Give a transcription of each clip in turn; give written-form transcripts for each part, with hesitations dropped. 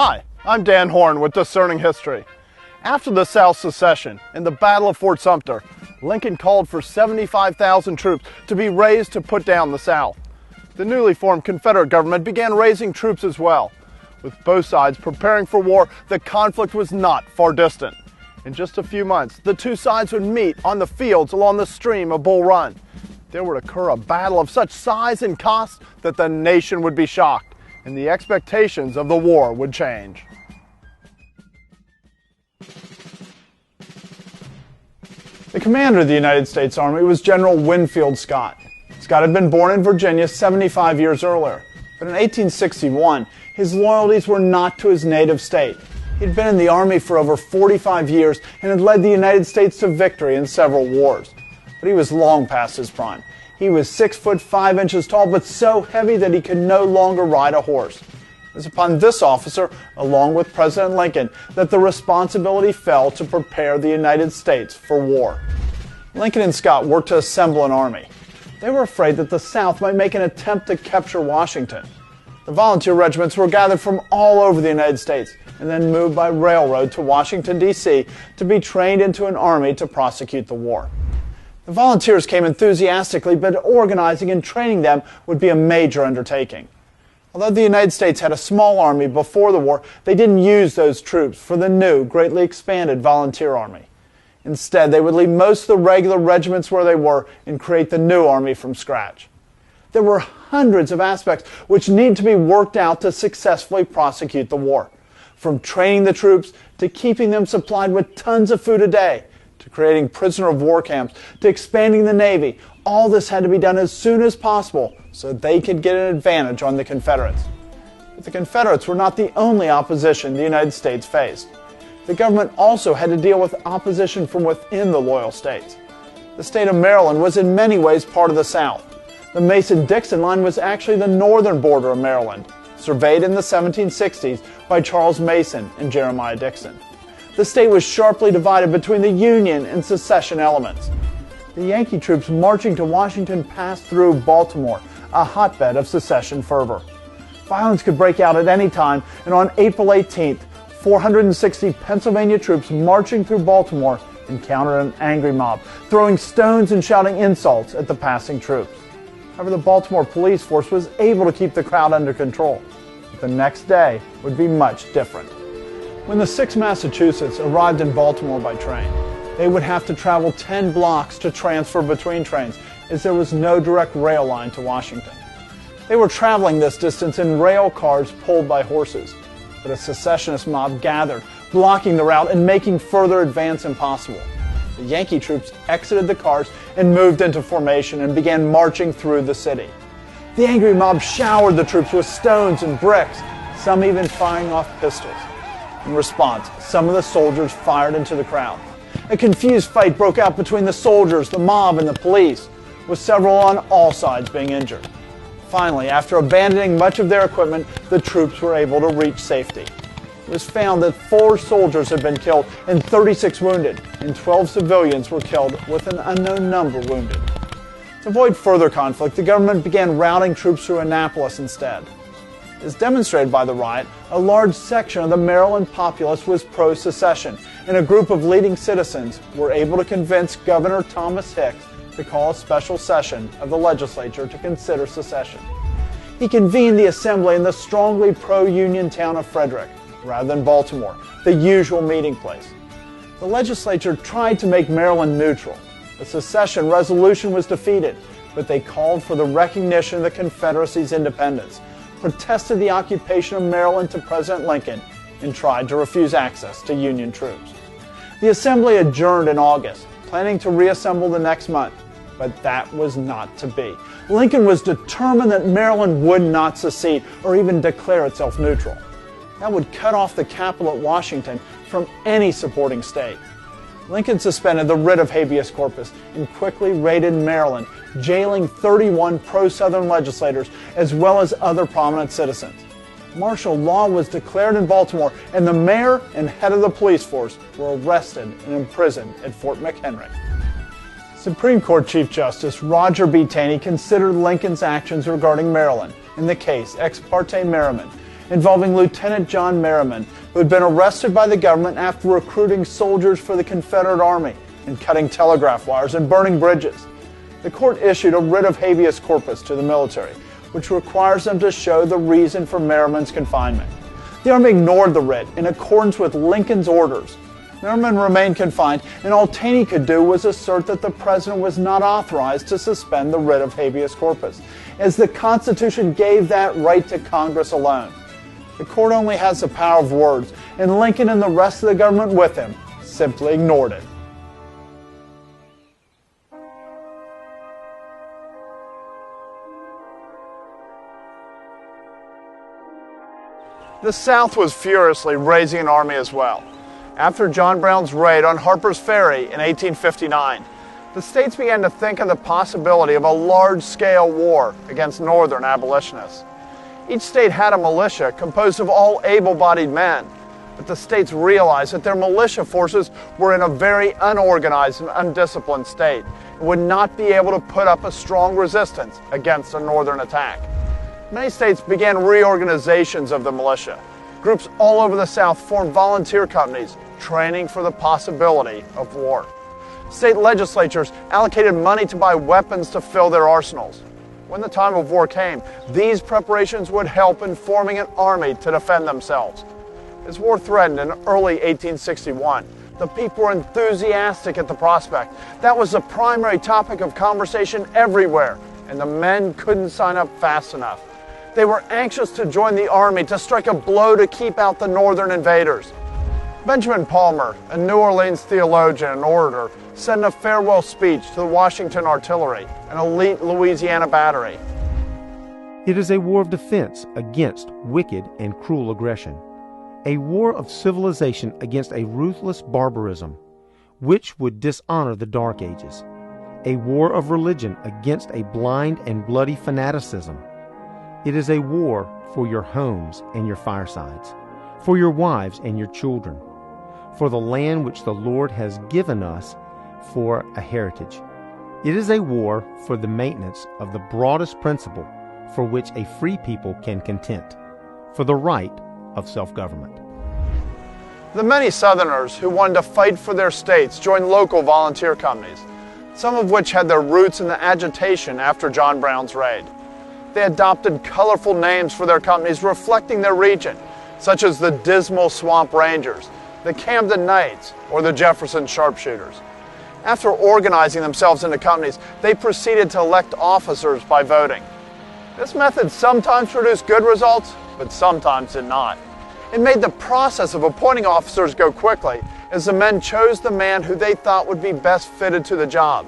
Hi, I'm Dan Horn with Discerning History. After the South's secession and the Battle of Fort Sumter, Lincoln called for 75,000 troops to be raised to put down the South. The newly formed Confederate government began raising troops as well. With both sides preparing for war, the conflict was not far distant. In just a few months, the two sides would meet on the fields along the stream of Bull Run. There would occur a battle of such size and cost that the nation would be shocked, and the expectations of the war would change. The commander of the United States Army was General Winfield Scott. Scott had been born in Virginia 75 years earlier, but in 1861, his loyalties were not to his native state. He'd been in the Army for over 45 years and had led the United States to victory in several wars. But he was long past his prime. He was 6 foot 5 inches tall, but so heavy that he could no longer ride a horse. It was upon this officer, along with President Lincoln, that the responsibility fell to prepare the United States for war. Lincoln and Scott worked to assemble an army. They were afraid that the South might make an attempt to capture Washington. The volunteer regiments were gathered from all over the United States and then moved by railroad to Washington, D.C. to be trained into an army to prosecute the war. The volunteers came enthusiastically, but organizing and training them would be a major undertaking. Although the United States had a small army before the war, they didn't use those troops for the new, greatly expanded volunteer army. Instead, they would leave most of the regular regiments where they were and create the new army from scratch. There were hundreds of aspects which need to be worked out to successfully prosecute the war. From training the troops, to keeping them supplied with tons of food a day, to creating prisoner of war camps, to expanding the Navy, all this had to be done as soon as possible so they could get an advantage on the Confederates. But the Confederates were not the only opposition the United States faced. The government also had to deal with opposition from within the loyal states. The state of Maryland was in many ways part of the South. The Mason-Dixon line was actually the northern border of Maryland, surveyed in the 1760s by Charles Mason and Jeremiah Dixon. The state was sharply divided between the Union and secession elements. The Yankee troops marching to Washington passed through Baltimore, a hotbed of secession fervor. Violence could break out at any time, and on April 18th, 460 Pennsylvania troops marching through Baltimore encountered an angry mob, throwing stones and shouting insults at the passing troops. However, the Baltimore police force was able to keep the crowd under control. But the next day would be much different. When the 6th Massachusetts arrived in Baltimore by train, they would have to travel 10 blocks to transfer between trains, as there was no direct rail line to Washington. They were traveling this distance in rail cars pulled by horses, but a secessionist mob gathered, blocking the route and making further advance impossible. The Yankee troops exited the cars and moved into formation and began marching through the city. The angry mob showered the troops with stones and bricks, some even firing off pistols. In response, some of the soldiers fired into the crowd. A confused fight broke out between the soldiers, the mob, and the police, with several on all sides being injured. Finally, after abandoning much of their equipment, the troops were able to reach safety. It was found that 4 soldiers had been killed and 36 wounded, and 12 civilians were killed with an unknown number wounded. To avoid further conflict, the government began routing troops through Annapolis instead. As demonstrated by the riot, a large section of the Maryland populace was pro-secession, and a group of leading citizens were able to convince Governor Thomas Hicks to call a special session of the legislature to consider secession. He convened the assembly in the strongly pro-Union town of Frederick, rather than Baltimore, the usual meeting place. The legislature tried to make Maryland neutral. The secession resolution was defeated, but they called for the recognition of the Confederacy's independence, protested the occupation of Maryland to President Lincoln, and tried to refuse access to Union troops. The assembly adjourned in August, planning to reassemble the next month, but that was not to be. Lincoln was determined that Maryland would not secede or even declare itself neutral. That would cut off the capital at Washington from any supporting state. Lincoln suspended the writ of habeas corpus and quickly raided Maryland, jailing 31 pro-Southern legislators as well as other prominent citizens. Martial law was declared in Baltimore, and the mayor and head of the police force were arrested and imprisoned at Fort McHenry. Supreme Court Chief Justice Roger B. Taney considered Lincoln's actions regarding Maryland in the case Ex parte Merriman involving Lieutenant John Merriman, who had been arrested by the government after recruiting soldiers for the Confederate Army and cutting telegraph wires and burning bridges. The court issued a writ of habeas corpus to the military, which requires them to show the reason for Merriman's confinement. The Army ignored the writ in accordance with Lincoln's orders. Merriman remained confined, and all Taney could do was assert that the president was not authorized to suspend the writ of habeas corpus, as the Constitution gave that right to Congress alone. The court only has the power of words, and Lincoln and the rest of the government with him simply ignored it. The South was furiously raising an army as well. After John Brown's raid on Harpers Ferry in 1859, the states began to think of the possibility of a large-scale war against Northern abolitionists. Each state had a militia composed of all able-bodied men, but the states realized that their militia forces were in a very unorganized and undisciplined state and would not be able to put up a strong resistance against a Northern attack. Many states began reorganizations of the militia. Groups all over the South formed volunteer companies, training for the possibility of war. State legislatures allocated money to buy weapons to fill their arsenals. When the time of war came, these preparations would help in forming an army to defend themselves. As war threatened in early 1861, the people were enthusiastic at the prospect. That was the primary topic of conversation everywhere, and the men couldn't sign up fast enough. They were anxious to join the army to strike a blow to keep out the Northern invaders. Benjamin Palmer, a New Orleans theologian and orator, said in a farewell speech to the Washington Artillery, an elite Louisiana battery, "It is a war of defense against wicked and cruel aggression, a war of civilization against a ruthless barbarism, which would dishonor the Dark Ages, a war of religion against a blind and bloody fanaticism. It is a war for your homes and your firesides, for your wives and your children, for the land which the Lord has given us for a heritage. It is a war for the maintenance of the broadest principle for which a free people can content, for the right of self-government." The many Southerners who wanted to fight for their states joined local volunteer companies, some of which had their roots in the agitation after John Brown's raid. They adopted colorful names for their companies reflecting their region, such as the Dismal Swamp Rangers, the Camden Knights, or the Jefferson Sharpshooters. After organizing themselves into companies, they proceeded to elect officers by voting. This method sometimes produced good results, but sometimes did not. It made the process of appointing officers go quickly, as the men chose the man who they thought would be best fitted to the job.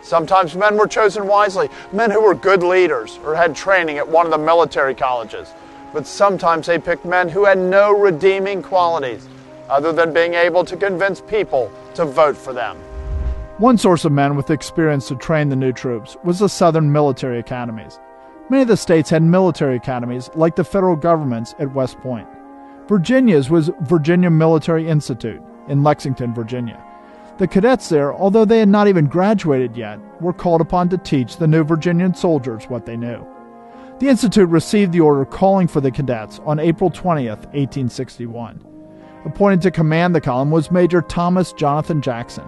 Sometimes men were chosen wisely, men who were good leaders or had training at one of the military colleges. But sometimes they picked men who had no redeeming qualities, other than being able to convince people to vote for them. One source of men with experience to train the new troops was the Southern military academies. Many of the states had military academies, like the federal government's at West Point. Virginia's was Virginia Military Institute in Lexington, Virginia. The cadets there, although they had not even graduated yet, were called upon to teach the new Virginian soldiers what they knew. The Institute received the order calling for the cadets on April 20th, 1861. Appointed to command the column was Major Thomas Jonathan Jackson.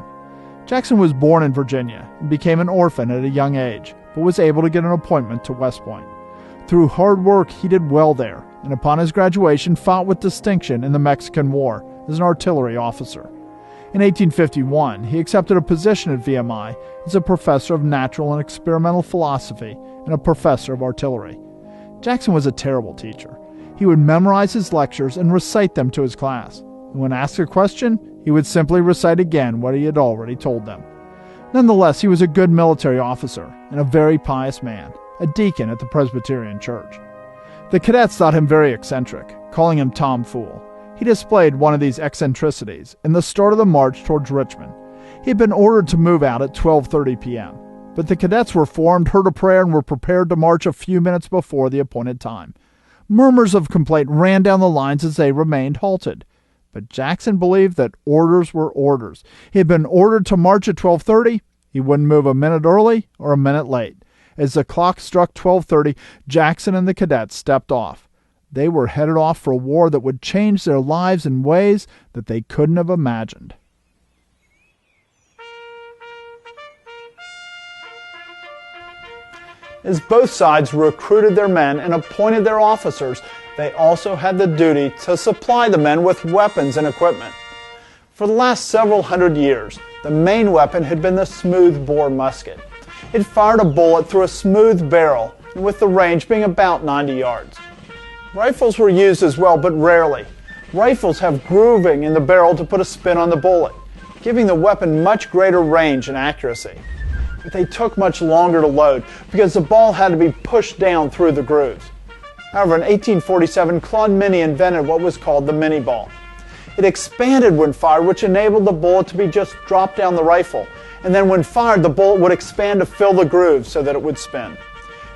Jackson was born in Virginia and became an orphan at a young age, but was able to get an appointment to West Point. Through hard work, he did well there, and upon his graduation fought with distinction in the Mexican War as an artillery officer. In 1851, he accepted a position at VMI as a professor of natural and experimental philosophy and a professor of artillery. Jackson was a terrible teacher. He would memorize his lectures and recite them to his class. And when asked a question, he would simply recite again what he had already told them. Nonetheless, he was a good military officer and a very pious man, a deacon at the Presbyterian Church. The cadets thought him very eccentric, calling him Tom Fool. He displayed one of these eccentricities in the start of the march towards Richmond. He had been ordered to move out at 12:30 p.m., but the cadets were formed, heard a prayer, and were prepared to march a few minutes before the appointed time. Murmurs of complaint ran down the lines as they remained halted. But Jackson believed that orders were orders. He had been ordered to march at 12:30. He wouldn't move a minute early or a minute late. As the clock struck 12:30, Jackson and the cadets stepped off. They were headed off for a war that would change their lives in ways that they couldn't have imagined. As both sides recruited their men and appointed their officers, they also had the duty to supply the men with weapons and equipment. For the last several hundred years, the main weapon had been the smooth-bore musket. It fired a bullet through a smooth barrel, and with the range being about 90 yards. Rifles were used as well, but rarely. Rifles have grooving in the barrel to put a spin on the bullet, giving the weapon much greater range and accuracy. But they took much longer to load because the ball had to be pushed down through the grooves. However, in 1847, Claude Mini invented what was called the mini ball. It expanded when fired, which enabled the bullet to be just dropped down the rifle, and then when fired, the bullet would expand to fill the grooves so that it would spin.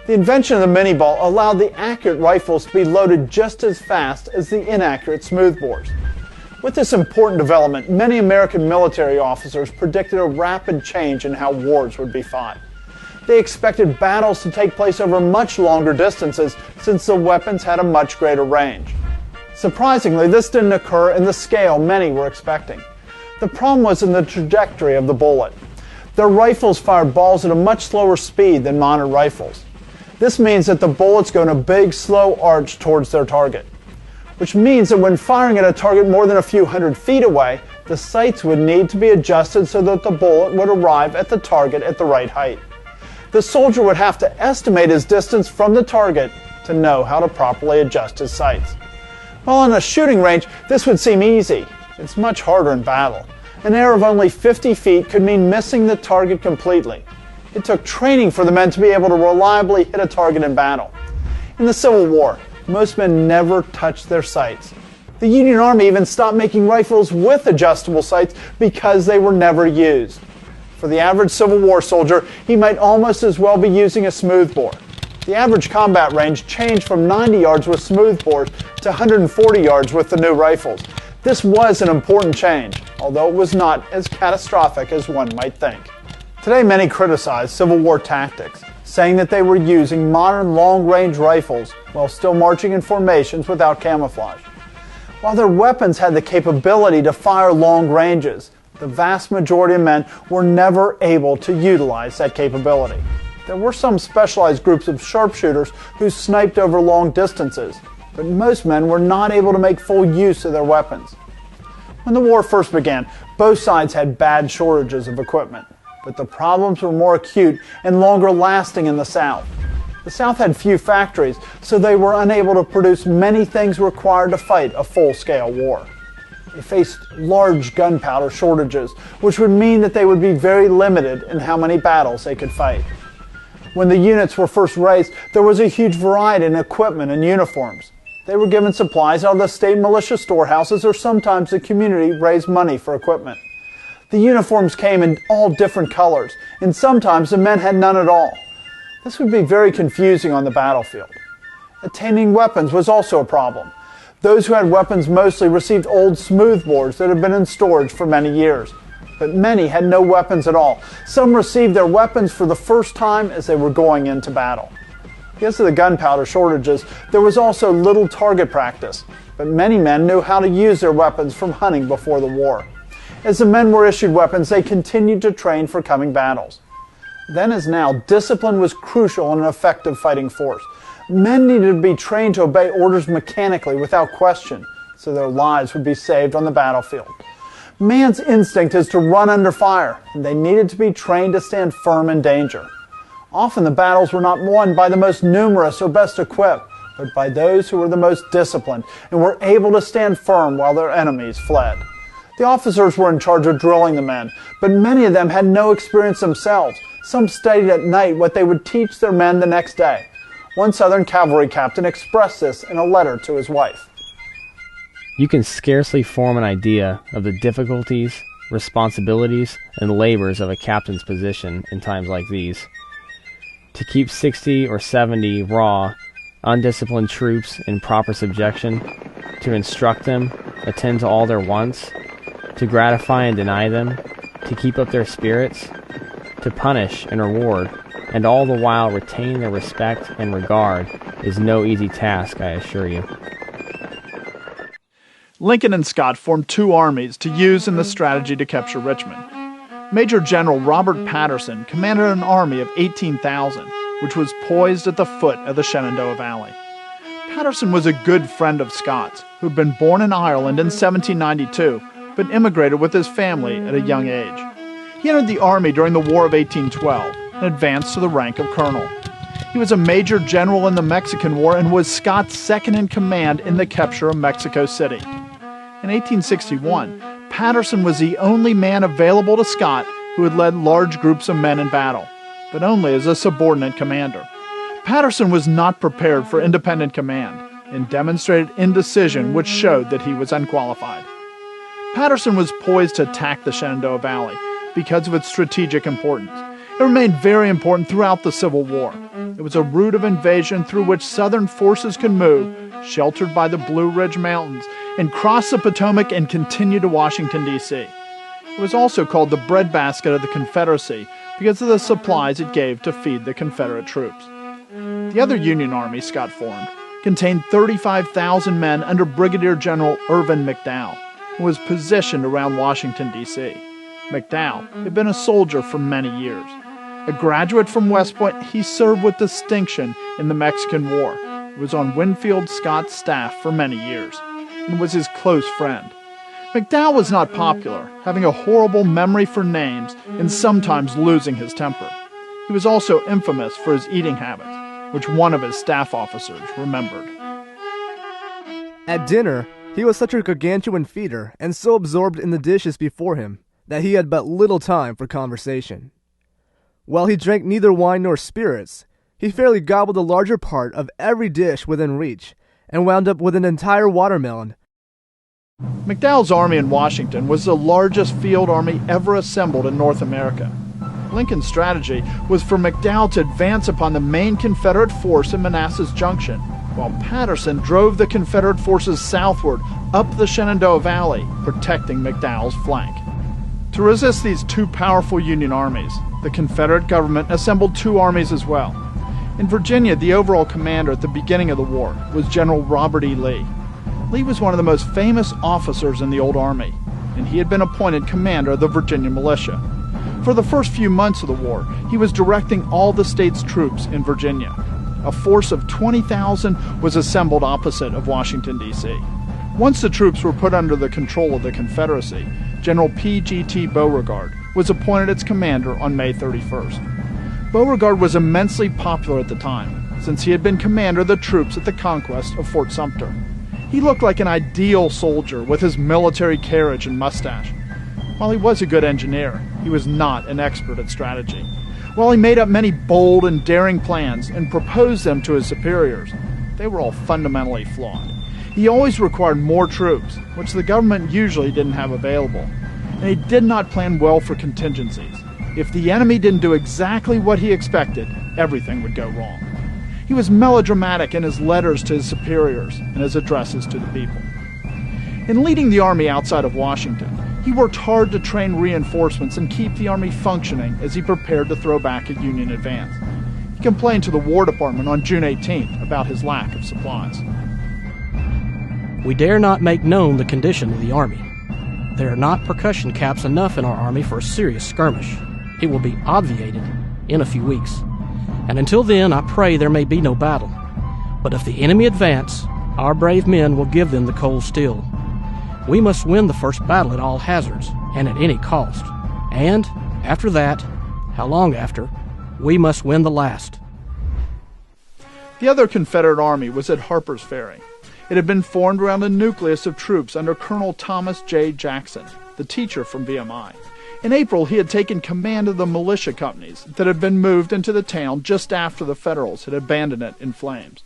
The invention of the mini ball allowed the accurate rifles to be loaded just as fast as the inaccurate smoothbores. With this important development, many American military officers predicted a rapid change in how wars would be fought. They expected battles to take place over much longer distances since the weapons had a much greater range. Surprisingly, this didn't occur in the scale many were expecting. The problem was in the trajectory of the bullet. Their rifles fired balls at a much slower speed than modern rifles. This means that the bullets go in a big, slow arch towards their target, which means that when firing at a target more than a few hundred feet away, the sights would need to be adjusted so that the bullet would arrive at the target at the right height. The soldier would have to estimate his distance from the target to know how to properly adjust his sights. While on a shooting range, this would seem easy. It's much harder in battle. An error of only 50 feet could mean missing the target completely. It took training for the men to be able to reliably hit a target in battle. In the Civil War, most men never touched their sights. The Union Army even stopped making rifles with adjustable sights because they were never used. For the average Civil War soldier, he might almost as well be using a smoothbore. The average combat range changed from 90 yards with smoothbores to 140 yards with the new rifles. This was an important change, although it was not as catastrophic as one might think. Today, many criticize Civil War tactics, saying that they were using modern long-range rifles while still marching in formations without camouflage. While their weapons had the capability to fire long ranges, the vast majority of men were never able to utilize that capability. There were some specialized groups of sharpshooters who sniped over long distances, but most men were not able to make full use of their weapons. When the war first began, both sides had bad shortages of equipment, but the problems were more acute and longer lasting in the South. The South had few factories, so they were unable to produce many things required to fight a full-scale war. They faced large gunpowder shortages, which would mean that they would be very limited in how many battles they could fight. When the units were first raised, there was a huge variety in equipment and uniforms. They were given supplies out of the state militia storehouses, or sometimes the community raised money for equipment. The uniforms came in all different colors, and sometimes the men had none at all. This would be very confusing on the battlefield. Attaining weapons was also a problem. Those who had weapons mostly received old smoothbores that had been in storage for many years, but many had no weapons at all. Some received their weapons for the first time as they were going into battle. Because of the gunpowder shortages, there was also little target practice, but many men knew how to use their weapons from hunting before the war. As the men were issued weapons, they continued to train for coming battles. Then as now, discipline was crucial in an effective fighting force. Men needed to be trained to obey orders mechanically without question, so their lives would be saved on the battlefield. Man's instinct is to run under fire, and they needed to be trained to stand firm in danger. Often the battles were not won by the most numerous or best equipped, but by those who were the most disciplined and were able to stand firm while their enemies fled. The officers were in charge of drilling the men, but many of them had no experience themselves. Some studied at night what they would teach their men the next day. One Southern cavalry captain expressed this in a letter to his wife. You can scarcely form an idea of the difficulties, responsibilities, and labors of a captain's position in times like these. To keep 60 or 70 raw, undisciplined troops in proper subjection, to instruct them, attend to all their wants, to gratify and deny them, to keep up their spirits, to punish and reward, and all the while retain their respect and regard is no easy task, I assure you. Lincoln and Scott formed two armies to use in the strategy to capture Richmond. Major General Robert Patterson commanded an army of 18,000, which was poised at the foot of the Shenandoah Valley. Patterson was a good friend of Scott's, who had been born in Ireland in 1792, but immigrated with his family at a young age. He entered the army during the War of 1812 and advanced to the rank of colonel. He was a major general in the Mexican War and was Scott's second in command in the capture of Mexico City. In 1861, Patterson was the only man available to Scott who had led large groups of men in battle, but only as a subordinate commander. Patterson was not prepared for independent command and demonstrated indecision, which showed that he was unqualified. Patterson was poised to attack the Shenandoah Valley because of its strategic importance. It remained very important throughout the Civil War. It was a route of invasion through which Southern forces could move, sheltered by the Blue Ridge Mountains, and cross the Potomac and continue to Washington, D.C. It was also called the breadbasket of the Confederacy because of the supplies it gave to feed the Confederate troops. The other Union army Scott formed contained 35,000 men under Brigadier General Irvin McDowell and was positioned around Washington, D.C. McDowell had been a soldier for many years. A graduate from West Point, he served with distinction in the Mexican War. He was on Winfield Scott's staff for many years and was his close friend. McDowell was not popular, having a horrible memory for names and sometimes losing his temper. He was also infamous for his eating habits, which one of his staff officers remembered. At dinner, he was such a gargantuan feeder and so absorbed in the dishes before him that he had but little time for conversation. While he drank neither wine nor spirits, he fairly gobbled the larger part of every dish within reach and wound up with an entire watermelon. McDowell's army in Washington was the largest field army ever assembled in North America. Lincoln's strategy was for McDowell to advance upon the main Confederate force in Manassas Junction, while Patterson drove the Confederate forces southward up the Shenandoah Valley, protecting McDowell's flank. To resist these two powerful Union armies, the Confederate government assembled two armies as well. In Virginia, the overall commander at the beginning of the war was General Robert E. Lee. Lee was one of the most famous officers in the old army, and he had been appointed commander of the Virginia militia. For the first few months of the war, he was directing all the state's troops in Virginia. A force of 20,000 was assembled opposite of Washington, D.C. Once the troops were put under the control of the Confederacy, General P.G.T. Beauregard was appointed its commander on May 31st. Beauregard was immensely popular at the time, since he had been commander of the troops at the conquest of Fort Sumter. He looked like an ideal soldier with his military carriage and mustache. While he was a good engineer, he was not an expert at strategy. While he made up many bold and daring plans and proposed them to his superiors, they were all fundamentally flawed. He always required more troops, which the government usually didn't have available, and he did not plan well for contingencies. If the enemy didn't do exactly what he expected, everything would go wrong. He was melodramatic in his letters to his superiors and his addresses to the people. In leading the army outside of Washington, he worked hard to train reinforcements and keep the army functioning as he prepared to throw back a Union advance. He complained to the War Department on June 18th about his lack of supplies. We dare not make known the condition of the army. There are not percussion caps enough in our army for a serious skirmish. It will be obviated in a few weeks. And until then, I pray there may be no battle. But if the enemy advance, our brave men will give them the cold steel. We must win the first battle at all hazards and at any cost. And after that, how long after, we must win the last. The other Confederate army was at Harpers Ferry. It had been formed around a nucleus of troops under Colonel Thomas J. Jackson, the teacher from VMI. In April, he had taken command of the militia companies that had been moved into the town just after the Federals had abandoned it in flames.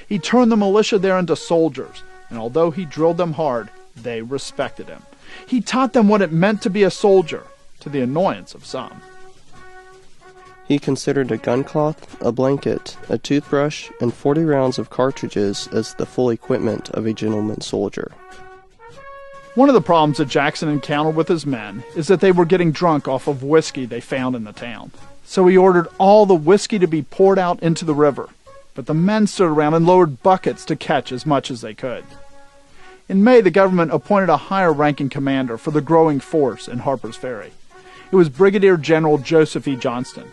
He turned the militia there into soldiers, and although he drilled them hard, they respected him. He taught them what it meant to be a soldier, to the annoyance of some. He considered a gun cloth, a blanket, a toothbrush, and 40 rounds of cartridges as the full equipment of a gentleman soldier. One of the problems that Jackson encountered with his men is that they were getting drunk off of whiskey they found in the town. So he ordered all the whiskey to be poured out into the river, but the men stood around and lowered buckets to catch as much as they could. In May, the government appointed a higher-ranking commander for the growing force in Harpers Ferry. It was Brigadier General Joseph E. Johnston.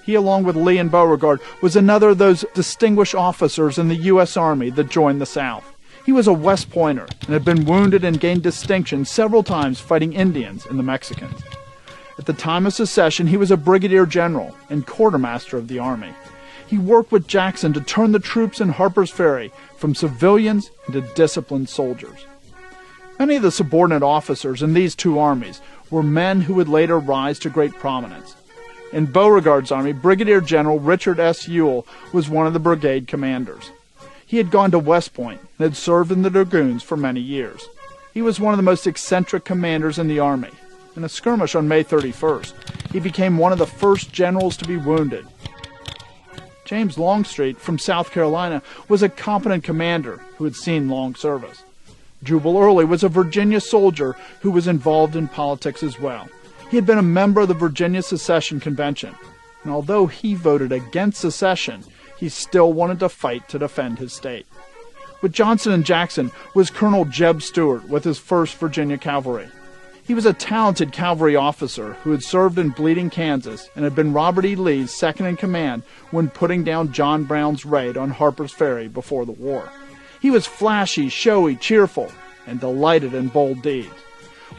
He, along with Lee and Beauregard, was another of those distinguished officers in the U.S. Army that joined the South. He was a West Pointer and had been wounded and gained distinction several times fighting Indians and the Mexicans. At the time of secession, he was a brigadier general and quartermaster of the Army. He worked with Jackson to turn the troops in Harpers Ferry from civilians into disciplined soldiers. Many of the subordinate officers in these two armies were men who would later rise to great prominence. In Beauregard's army, Brigadier General Richard S. Ewell was one of the brigade commanders. He had gone to West Point and had served in the Dragoons for many years. He was one of the most eccentric commanders in the Army. In a skirmish on May 31st, he became one of the first generals to be wounded. James Longstreet from South Carolina was a competent commander who had seen long service. Jubal Early was a Virginia soldier who was involved in politics as well. He had been a member of the Virginia Secession Convention, and although he voted against secession, he still wanted to fight to defend his state. With Johnson and Jackson was Colonel Jeb Stuart with his 1st Virginia Cavalry. He was a talented cavalry officer who had served in Bleeding, Kansas, and had been Robert E. Lee's second-in-command when putting down John Brown's raid on Harper's Ferry before the war. He was flashy, showy, cheerful, and delighted in bold deeds.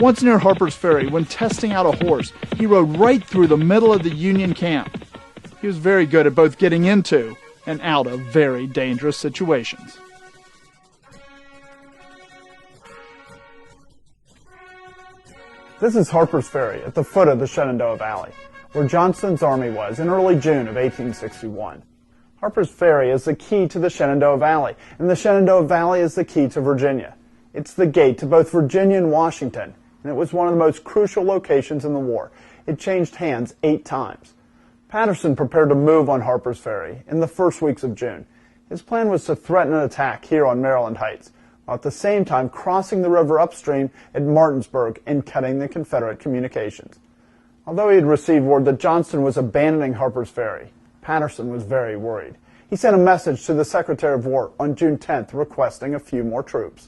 Once near Harper's Ferry, when testing out a horse, he rode right through the middle of the Union camp. He was very good at both getting into and out of very dangerous situations. This is Harpers Ferry at the foot of the Shenandoah Valley, where Johnston's army was in early June of 1861. Harpers Ferry is the key to the Shenandoah Valley, and the Shenandoah Valley is the key to Virginia. It's the gate to both Virginia and Washington, and it was one of the most crucial locations in the war. It changed hands 8 times. Patterson prepared to move on Harpers Ferry in the first weeks of June. His plan was to threaten an attack here on Maryland Heights, while at the same time crossing the river upstream at Martinsburg and cutting the Confederate communications. Although he had received word that Johnston was abandoning Harpers Ferry, Patterson was very worried. He sent a message to the Secretary of War on June 10th requesting a few more troops.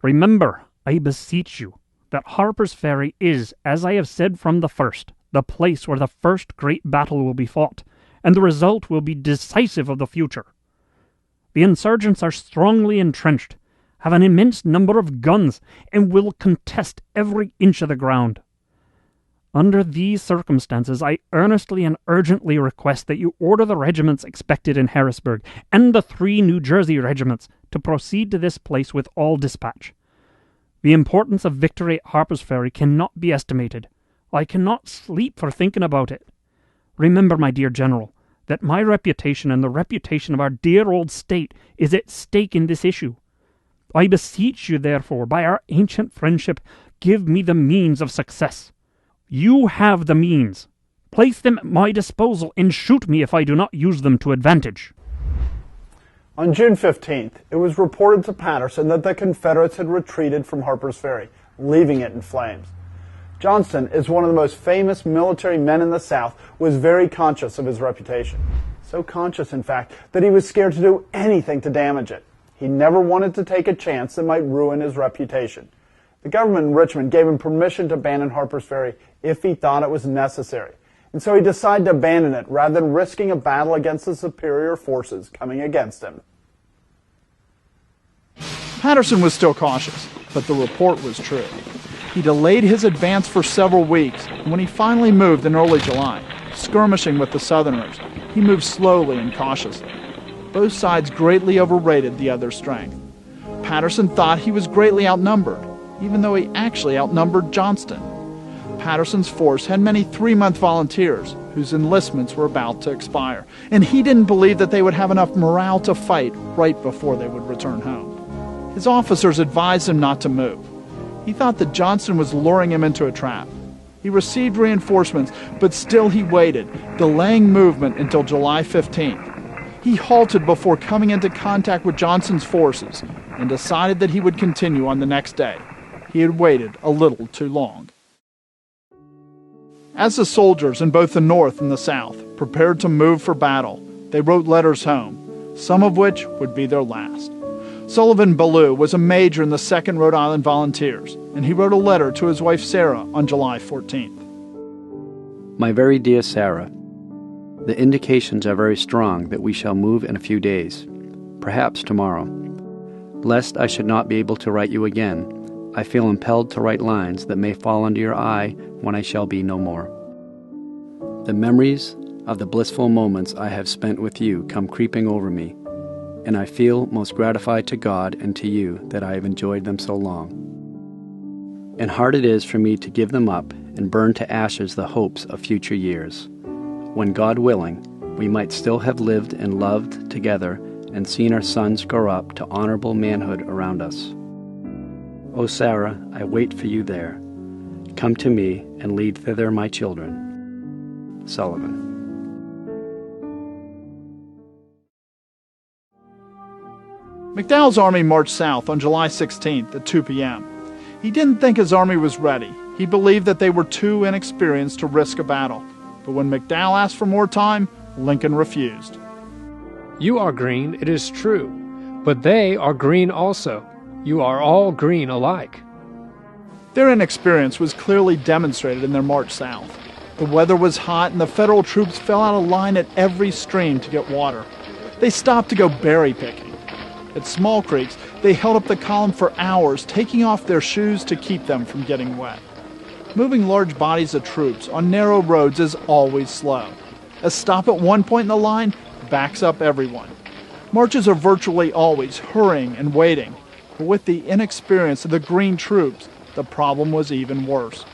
Remember, I beseech you, that Harpers Ferry is, as I have said from the first, the place where the first great battle will be fought, and the result will be decisive of the future. The insurgents are strongly entrenched, have an immense number of guns, and will contest every inch of the ground. Under these circumstances, I earnestly and urgently request that you order the regiments expected in Harrisburg, and the 3 New Jersey regiments, to proceed to this place with all dispatch. The importance of victory at Harpers Ferry cannot be estimated. I cannot sleep for thinking about it. Remember, my dear General, that my reputation and the reputation of our dear old state is at stake in this issue. I beseech you, therefore, by our ancient friendship, give me the means of success. You have the means. Place them at my disposal and shoot me if I do not use them to advantage. On June 15th, it was reported to Patterson that the Confederates had retreated from Harpers Ferry, leaving it in flames. Johnston, as one of the most famous military men in the South, was very conscious of his reputation. So conscious, in fact, that he was scared to do anything to damage it. He never wanted to take a chance that might ruin his reputation. The government in Richmond gave him permission to abandon Harpers Ferry if he thought it was necessary, and so he decided to abandon it rather than risking a battle against the superior forces coming against him. Patterson was still cautious, but the report was true. He delayed his advance for several weeks, and when he finally moved in early July, skirmishing with the Southerners, he moved slowly and cautiously. Both sides greatly overrated the other's strength. Patterson thought he was greatly outnumbered, even though he actually outnumbered Johnston. Patterson's force had many 3-month volunteers whose enlistments were about to expire, and he didn't believe that they would have enough morale to fight right before they would return home. His officers advised him not to move. He thought that Johnston was luring him into a trap. He received reinforcements, but still he waited, delaying movement until July 15th. He halted before coming into contact with Johnston's forces and decided that he would continue on the next day. He had waited a little too long. As the soldiers in both the North and the South prepared to move for battle, they wrote letters home, some of which would be their last. Sullivan Ballou was a major in the 2nd Rhode Island Volunteers, and he wrote a letter to his wife Sarah on July 14th. My very dear Sarah, the indications are very strong that we shall move in a few days, perhaps tomorrow. Lest I should not be able to write you again, I feel impelled to write lines that may fall under your eye when I shall be no more. The memories of the blissful moments I have spent with you come creeping over me, and I feel most gratified to God and to you that I have enjoyed them so long. And hard it is for me to give them up and burn to ashes the hopes of future years, when, God willing, we might still have lived and loved together and seen our sons grow up to honorable manhood around us. O Sarah, I wait for you there. Come to me and lead thither my children. Sullivan. McDowell's army marched south on July 16th at 2 p.m. He didn't think his army was ready. He believed that they were too inexperienced to risk a battle. But when McDowell asked for more time, Lincoln refused. You are green, it is true, but they are green also. You are all green alike. Their inexperience was clearly demonstrated in their march south. The weather was hot and the Federal troops fell out of line at every stream to get water. They stopped to go berry picking. At small creeks, they held up the column for hours, taking off their shoes to keep them from getting wet. Moving large bodies of troops on narrow roads is always slow. A stop at one point in the line backs up everyone. Marches are virtually always hurrying and waiting, but with the inexperience of the green troops, the problem was even worse.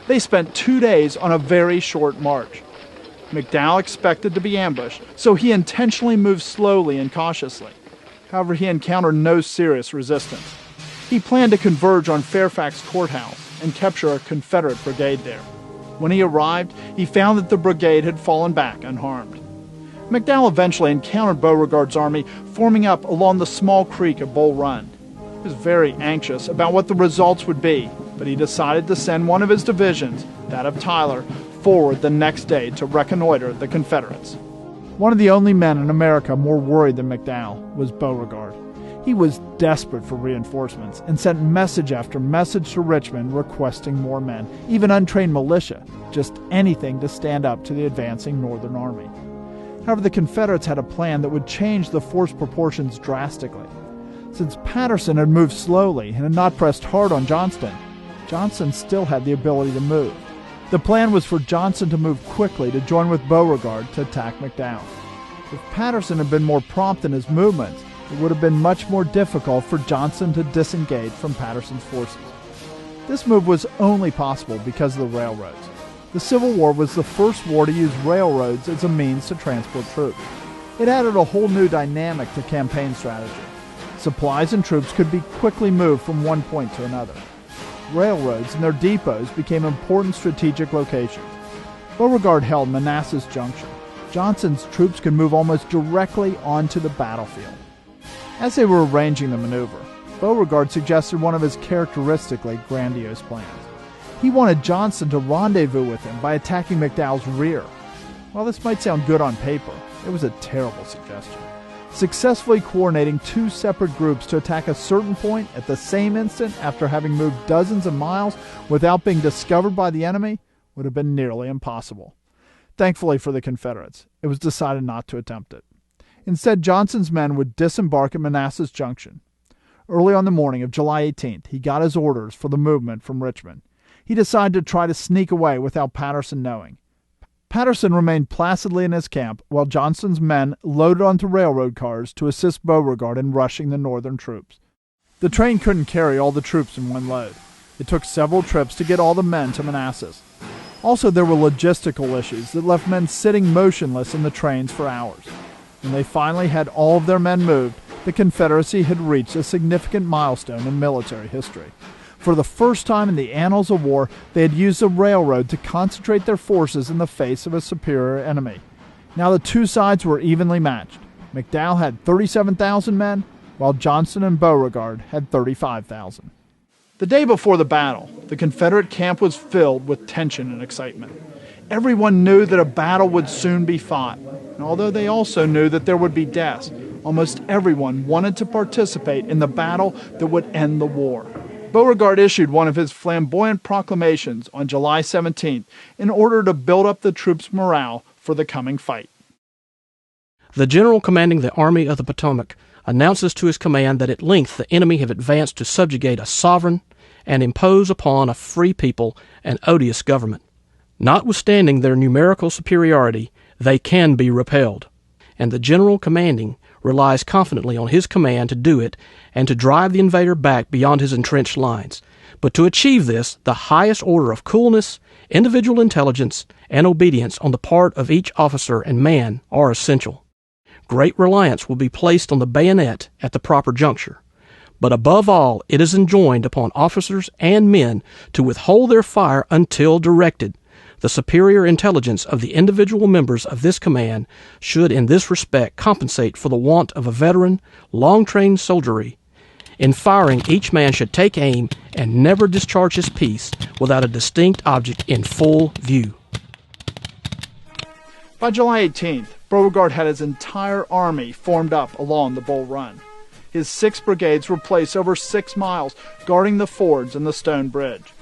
They spent 2 days on a very short march. McDowell expected to be ambushed, so he intentionally moved slowly and cautiously. However, he encountered no serious resistance. He planned to converge on Fairfax Courthouse and capture a Confederate brigade there. When he arrived, he found that the brigade had fallen back unharmed. McDowell eventually encountered Beauregard's army forming up along the small creek of Bull Run. He was very anxious about what the results would be, but he decided to send one of his divisions, that of Tyler, forward the next day to reconnoiter the Confederates. One of the only men in America more worried than McDowell was Beauregard. He was desperate for reinforcements and sent message after message to Richmond requesting more men, even untrained militia, just anything to stand up to the advancing Northern army. However, the Confederates had a plan that would change the force proportions drastically. Since Patterson had moved slowly and had not pressed hard on Johnston, Johnson still had the ability to move. The plan was for Johnson to move quickly to join with Beauregard to attack McDowell. If Patterson had been more prompt in his movements, it would have been much more difficult for Johnson to disengage from Patterson's forces. This move was only possible because of the railroads. The Civil War was the first war to use railroads as a means to transport troops. It added a whole new dynamic to campaign strategy. Supplies and troops could be quickly moved from one point to another. Railroads and their depots became important strategic locations. Beauregard held Manassas Junction. Johnson's troops could move almost directly onto the battlefield. As they were arranging the maneuver, Beauregard suggested one of his characteristically grandiose plans. He wanted Johnson to rendezvous with him by attacking McDowell's rear. While this might sound good on paper, it was a terrible suggestion. Successfully coordinating two separate groups to attack a certain point at the same instant after having moved dozens of miles without being discovered by the enemy would have been nearly impossible. Thankfully for the Confederates, it was decided not to attempt it. Instead, Johnson's men would disembark at Manassas Junction. Early on the morning of July 18th, he got his orders for the movement from Richmond. He decided to try to sneak away without Patterson knowing. Patterson remained placidly in his camp while Johnson's men loaded onto railroad cars to assist Beauregard in rushing the Northern troops. The train couldn't carry all the troops in one load. It took several trips to get all the men to Manassas. Also, there were logistical issues that left men sitting motionless in the trains for hours. When they finally had all of their men moved, the Confederacy had reached a significant milestone in military history. For the first time in the annals of war, they had used a railroad to concentrate their forces in the face of a superior enemy. Now the two sides were evenly matched. McDowell had 37,000 men, while Johnson and Beauregard had 35,000. The day before the battle, the Confederate camp was filled with tension and excitement. Everyone knew that a battle would soon be fought, and although they also knew that there would be deaths, almost everyone wanted to participate in the battle that would end the war. Beauregard issued one of his flamboyant proclamations on July 17th in order to build up the troops' morale for the coming fight. The general commanding the Army of the Potomac announces to his command that at length the enemy have advanced to subjugate a sovereign and impose upon a free people an odious government. Notwithstanding their numerical superiority, they can be repelled, and the general commanding relies confidently on his command to do it and to drive the invader back beyond his entrenched lines. But to achieve this, the highest order of coolness, individual intelligence, and obedience on the part of each officer and man are essential. Great reliance will be placed on the bayonet at the proper juncture. But above all, it is enjoined upon officers and men to withhold their fire until directed. The superior intelligence of the individual members of this command should in this respect compensate for the want of a veteran, long-trained soldiery. In firing, each man should take aim and never discharge his piece without a distinct object in full view. By July 18th, Beauregard had his entire army formed up along the Bull Run. His 6 brigades were placed over 6 miles, guarding the fords and the Stone Bridge.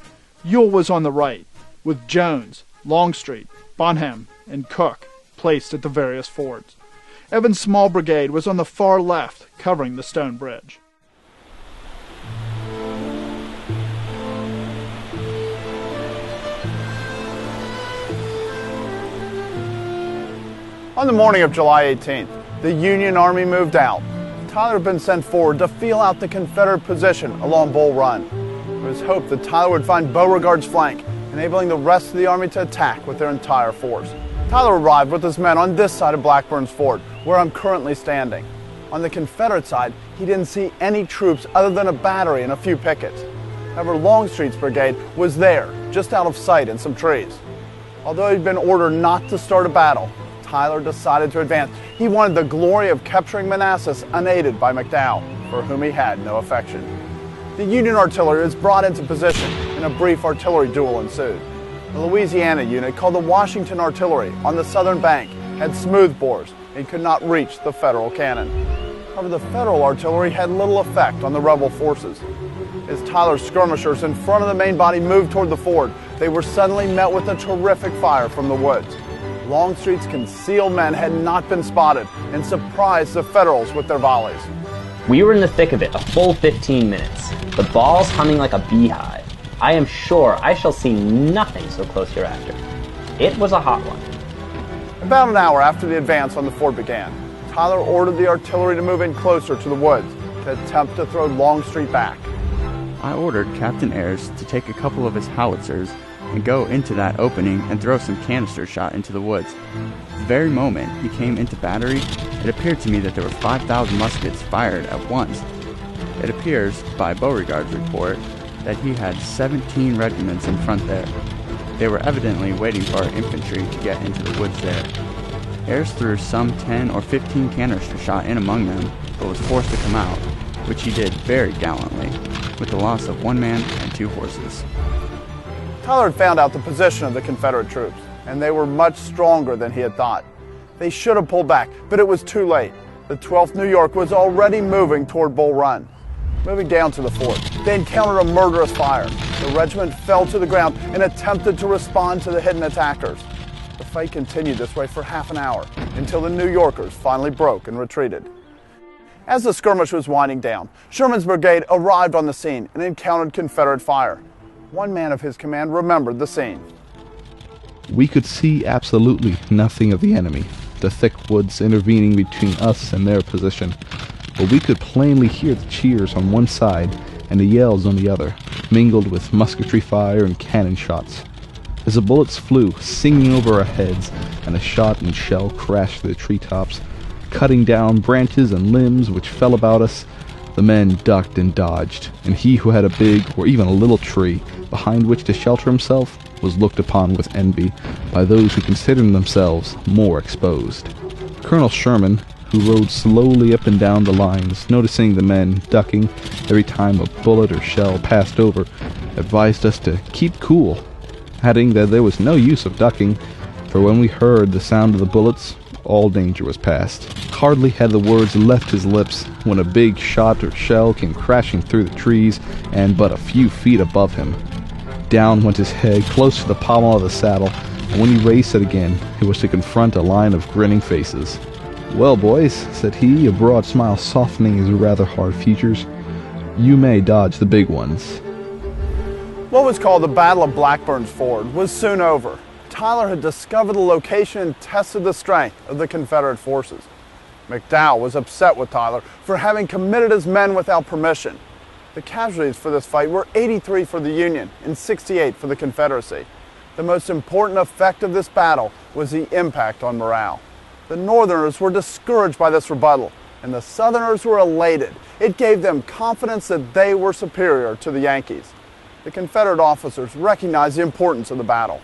Ewell was on the right, with Jones, Longstreet, Bonham, and Cook placed at the various fords. Evans' small brigade was on the far left, covering the Stone Bridge. On the morning of July 18th, the Union Army moved out. Tyler had been sent forward to feel out the Confederate position along Bull Run. It was hoped that Tyler would find Beauregard's flank, enabling the rest of the army to attack with their entire force. Tyler arrived with his men on this side of Blackburn's Ford, where I'm currently standing. On the Confederate side, he didn't see any troops other than a battery and a few pickets. However, Longstreet's brigade was there, just out of sight in some trees. Although he'd been ordered not to start a battle, Tyler decided to advance. He wanted the glory of capturing Manassas unaided by McDowell, for whom he had no affection. The Union artillery was brought into position, and a brief artillery duel ensued. The Louisiana unit, called the Washington Artillery, on the southern bank, had smoothbores and could not reach the Federal cannon. However, the Federal artillery had little effect on the rebel forces. As Tyler's skirmishers in front of the main body moved toward the ford, they were suddenly met with a terrific fire from the woods. Longstreet's concealed men had not been spotted and surprised the Federals with their volleys. We were in the thick of it a full 15 minutes, the balls humming like a beehive. I am sure I shall see nothing so close hereafter. It was a hot one. About an hour after the advance on the fort began, Tyler ordered the artillery to move in closer to the woods to attempt to throw Longstreet back. I ordered Captain Ayres to take a couple of his howitzers and go into that opening and throw some canister shot into the woods. The very moment he came into battery, it appeared to me that there were 5,000 muskets fired at once. It appears, by Beauregard's report, that he had 17 regiments in front there. They were evidently waiting for our infantry to get into the woods there. Ayres threw some 10 or 15 canister shot in among them, but was forced to come out, which he did very gallantly, with the loss of 1 man and 2 horses. Tyler had found out the position of the Confederate troops, and they were much stronger than he had thought. They should have pulled back, but it was too late. The 12th New York was already moving toward Bull Run. Moving down to the fort, they encountered a murderous fire. The regiment fell to the ground and attempted to respond to the hidden attackers. The fight continued this way for half an hour, until the New Yorkers finally broke and retreated. As the skirmish was winding down, Sherman's brigade arrived on the scene and encountered Confederate fire. One man of his command remembered the scene. We could see absolutely nothing of the enemy, the thick woods intervening between us and their position, but we could plainly hear the cheers on one side and the yells on the other, mingled with musketry fire and cannon shots. As the bullets flew, singing over our heads, and a shot and shell crashed through the treetops, cutting down branches and limbs which fell about us, the men ducked and dodged, and he who had a big or even a little tree behind which to shelter himself was looked upon with envy by those who considered themselves more exposed. Colonel Sherman, who rode slowly up and down the lines, noticing the men ducking every time a bullet or shell passed over, advised us to keep cool, adding that there was no use of ducking, for when we heard the sound of the bullets, all danger was past. Hardly had the words left his lips when a big shot or shell came crashing through the trees and but a few feet above him. Down went his head close to the pommel of the saddle, and when he raised it again, it was to confront a line of grinning faces. "Well, boys," said he, a broad smile softening his rather hard features, "you may dodge the big ones." What was called the Battle of Blackburn's Ford was soon over. Tyler had discovered the location and tested the strength of the Confederate forces. McDowell was upset with Tyler for having committed his men without permission. The casualties for this fight were 83 for the Union and 68 for the Confederacy. The most important effect of this battle was the impact on morale. The Northerners were discouraged by this rebuttal, and the Southerners were elated. It gave them confidence that they were superior to the Yankees. The Confederate officers recognized the importance of the battle.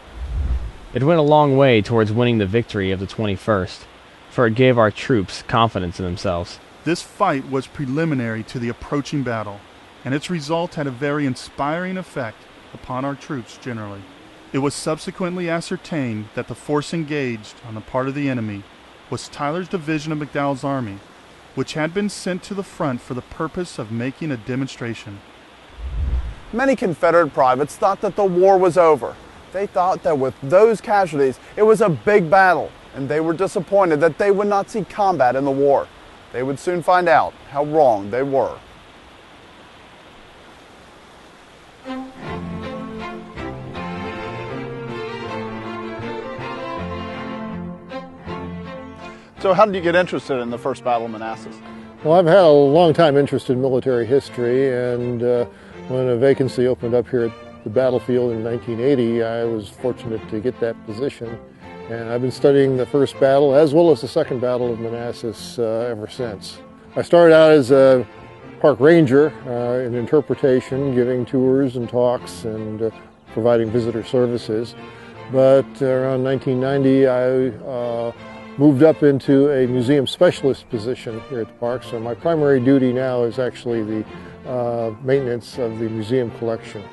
It went a long way towards winning the victory of the 21st, for it gave our troops confidence in themselves. This fight was preliminary to the approaching battle, and its result had a very inspiring effect upon our troops generally. It was subsequently ascertained that the force engaged on the part of the enemy was Tyler's division of McDowell's army, which had been sent to the front for the purpose of making a demonstration. Many Confederate privates thought that the war was over. They thought that with those casualties, it was a big battle, and they were disappointed that they would not see combat in the war. They would soon find out how wrong they were. So how did you get interested in the First Battle of Manassas? Well, I've had a long time interest in military history, and when a vacancy opened up here at the battlefield in 1980, I was fortunate to get that position. And I've been studying the first battle as well as the second Battle of Manassas ever since. I started out as a park ranger in interpretation, giving tours and talks and providing visitor services. But around 1990, I moved up into a museum specialist position here at the park. So my primary duty now is actually the maintenance of the museum collection.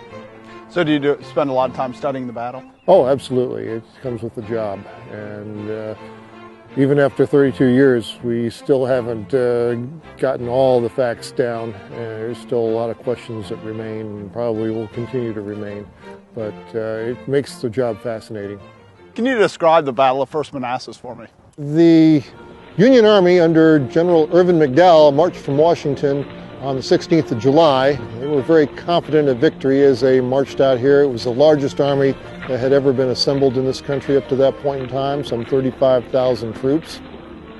So do you spend a lot of time studying the battle? Oh, absolutely. It comes with the job. And even after 32 years, we still haven't gotten all the facts down. There's still a lot of questions that remain and probably will continue to remain. But it makes the job fascinating. Can you describe the Battle of First Manassas for me? The Union Army under General Irvin McDowell marched from Washington on the 16th of July. They were very confident of victory as they marched out here. It was the largest army that had ever been assembled in this country up to that point in time, some 35,000 troops.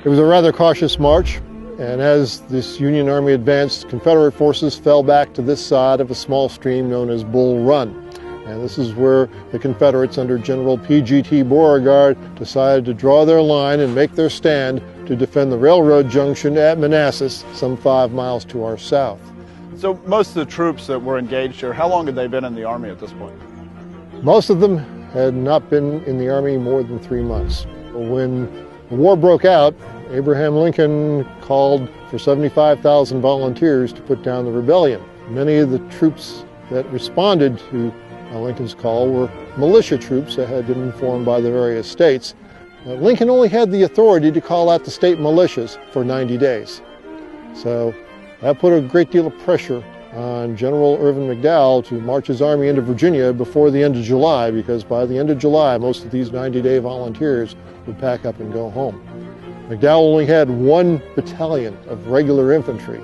It was a rather cautious march, and as this Union Army advanced, Confederate forces fell back to this side of a small stream known as Bull Run. And this is where the Confederates under General P.G.T. Beauregard decided to draw their line and make their stand to defend the railroad junction at Manassas, some 5 miles to our south. So most of the troops that were engaged here, how long had they been in the Army at this point? Most of them had not been in the Army more than 3 months. When the war broke out, Abraham Lincoln called for 75,000 volunteers to put down the rebellion. Many of the troops that responded to Lincoln's call were militia troops that had been formed by the various states. Lincoln only had the authority to call out the state militias for 90 days. So that put a great deal of pressure on General Irvin McDowell to march his army into Virginia before the end of July, because by the end of July, most of these 90-day volunteers would pack up and go home. McDowell only had 1 battalion of regular infantry,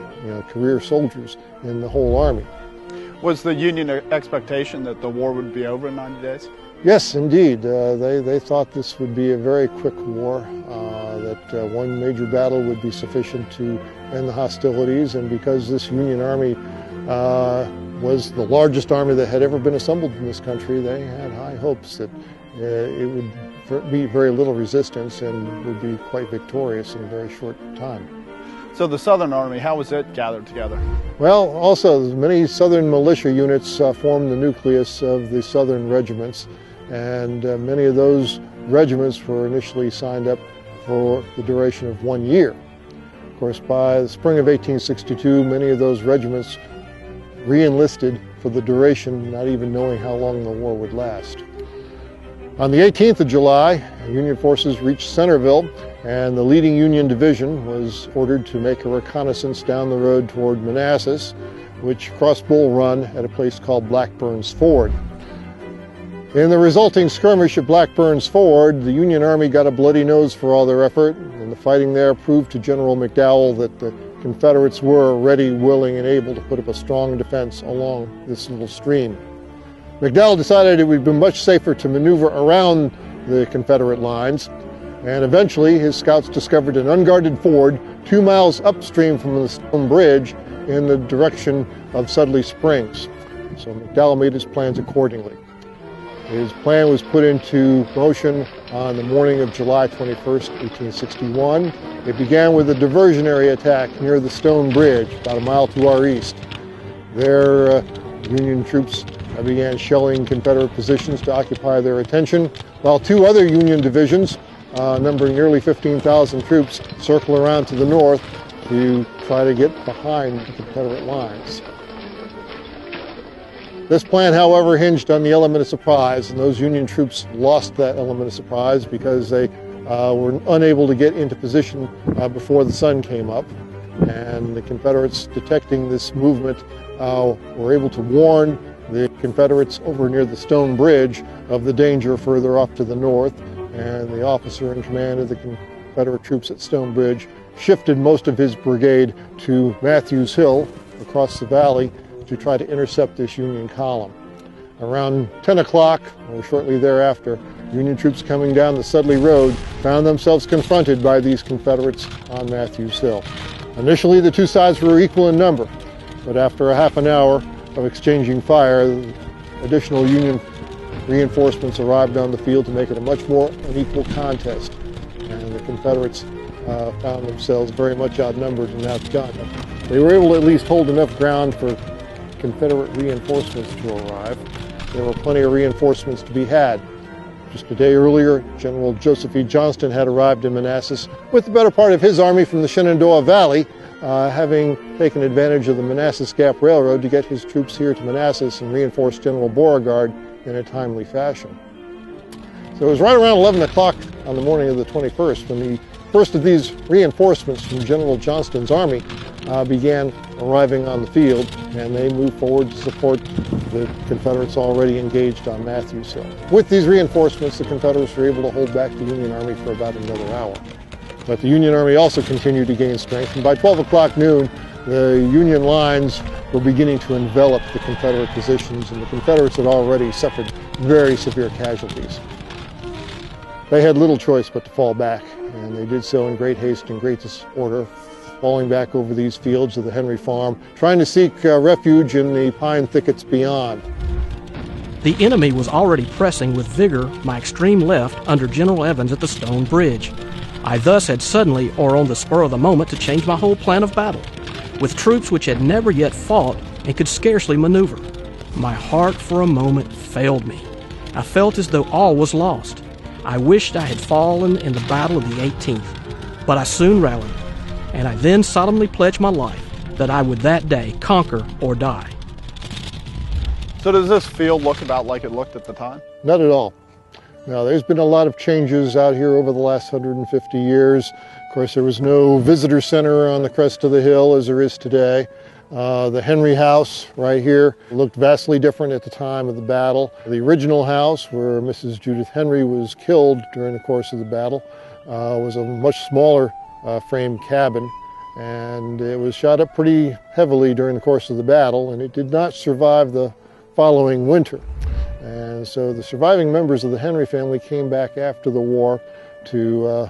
career soldiers in the whole army. Was the Union expectation that the war would be over in 90 days? Yes, indeed. They thought this would be a very quick war, that 1 major battle would be sufficient to end the hostilities, and because this Union Army was the largest army that had ever been assembled in this country, they had high hopes that it would be very little resistance and would be quite victorious in a very short time. So the Southern Army, how was it gathered together? Well, also many Southern militia units formed the nucleus of the Southern regiments, and many of those regiments were initially signed up for the duration of 1 year. Of course, by the spring of 1862, many of those regiments re-enlisted for the duration, not even knowing how long the war would last. On the 18th of July, Union forces reached Centerville, and the leading Union division was ordered to make a reconnaissance down the road toward Manassas, which crossed Bull Run at a place called Blackburn's Ford. In the resulting skirmish at Blackburn's Ford, the Union Army got a bloody nose for all their effort, and the fighting there proved to General McDowell that the Confederates were ready, willing, and able to put up a strong defense along this little stream. McDowell decided it would be much safer to maneuver around the Confederate lines, and eventually his scouts discovered an unguarded ford 2 miles upstream from the Stone Bridge in the direction of Sudley Springs. So McDowell made his plans accordingly. His plan was put into motion on the morning of July 21st, 1861. It began with a diversionary attack near the Stone Bridge, about a mile to our east. There, Union troops began shelling Confederate positions to occupy their attention, while 2 other Union divisions, numbering nearly 15,000 troops, circle around to the north to try to get behind the Confederate lines. This plan, however, hinged on the element of surprise, and those Union troops lost that element of surprise because they were unable to get into position before the sun came up. And the Confederates, detecting this movement, were able to warn the Confederates over near the Stone Bridge of the danger further off to the north, and the officer in command of the Confederate troops at Stone Bridge shifted most of his brigade to Matthews Hill across the valley to try to intercept this Union column. Around 10 o'clock, or shortly thereafter, Union troops coming down the Sudley Road found themselves confronted by these Confederates on Matthews Hill. Initially, the 2 sides were equal in number, but after a half an hour of exchanging fire, additional Union reinforcements arrived on the field to make it a much more unequal contest, and the Confederates found themselves very much outnumbered and outgunned. They were able to at least hold enough ground for Confederate reinforcements to arrive. There were plenty of reinforcements to be had. Just a day earlier, General Joseph E. Johnston had arrived in Manassas with the better part of his army from the Shenandoah Valley, having taken advantage of the Manassas Gap Railroad to get his troops here to Manassas and reinforce General Beauregard in a timely fashion. So it was right around 11 o'clock on the morning of the 21st when the first of these reinforcements from General Johnston's army began arriving on the field, and they moved forward to support the Confederates already engaged on Matthews Hill. With these reinforcements, the Confederates were able to hold back the Union Army for about another hour. But the Union Army also continued to gain strength, and by 12 o'clock noon, the Union lines were beginning to envelop the Confederate positions, and the Confederates had already suffered very severe casualties. They had little choice but to fall back, and they did so in great haste and great disorder, falling back over these fields of the Henry Farm, trying to seek refuge in the pine thickets beyond. The enemy was already pressing with vigor my extreme left under General Evans at the Stone Bridge. I thus had suddenly, or on the spur of the moment, to change my whole plan of battle, with troops which had never yet fought and could scarcely maneuver. My heart for a moment failed me. I felt as though all was lost. I wished I had fallen in the Battle of the 18th, but I soon rallied, and I then solemnly pledged my life that I would that day conquer or die. So does this field look about like it looked at the time? Not at all. Now, there's been a lot of changes out here over the last 150 years. Of course, there was no visitor center on the crest of the hill as there is today. The Henry house right here looked vastly different at the time of the battle. The original house where Mrs. Judith Henry was killed during the course of the battle was a much smaller frame cabin, and it was shot up pretty heavily during the course of the battle, and it did not survive the following winter. And so the surviving members of the Henry family came back after the war to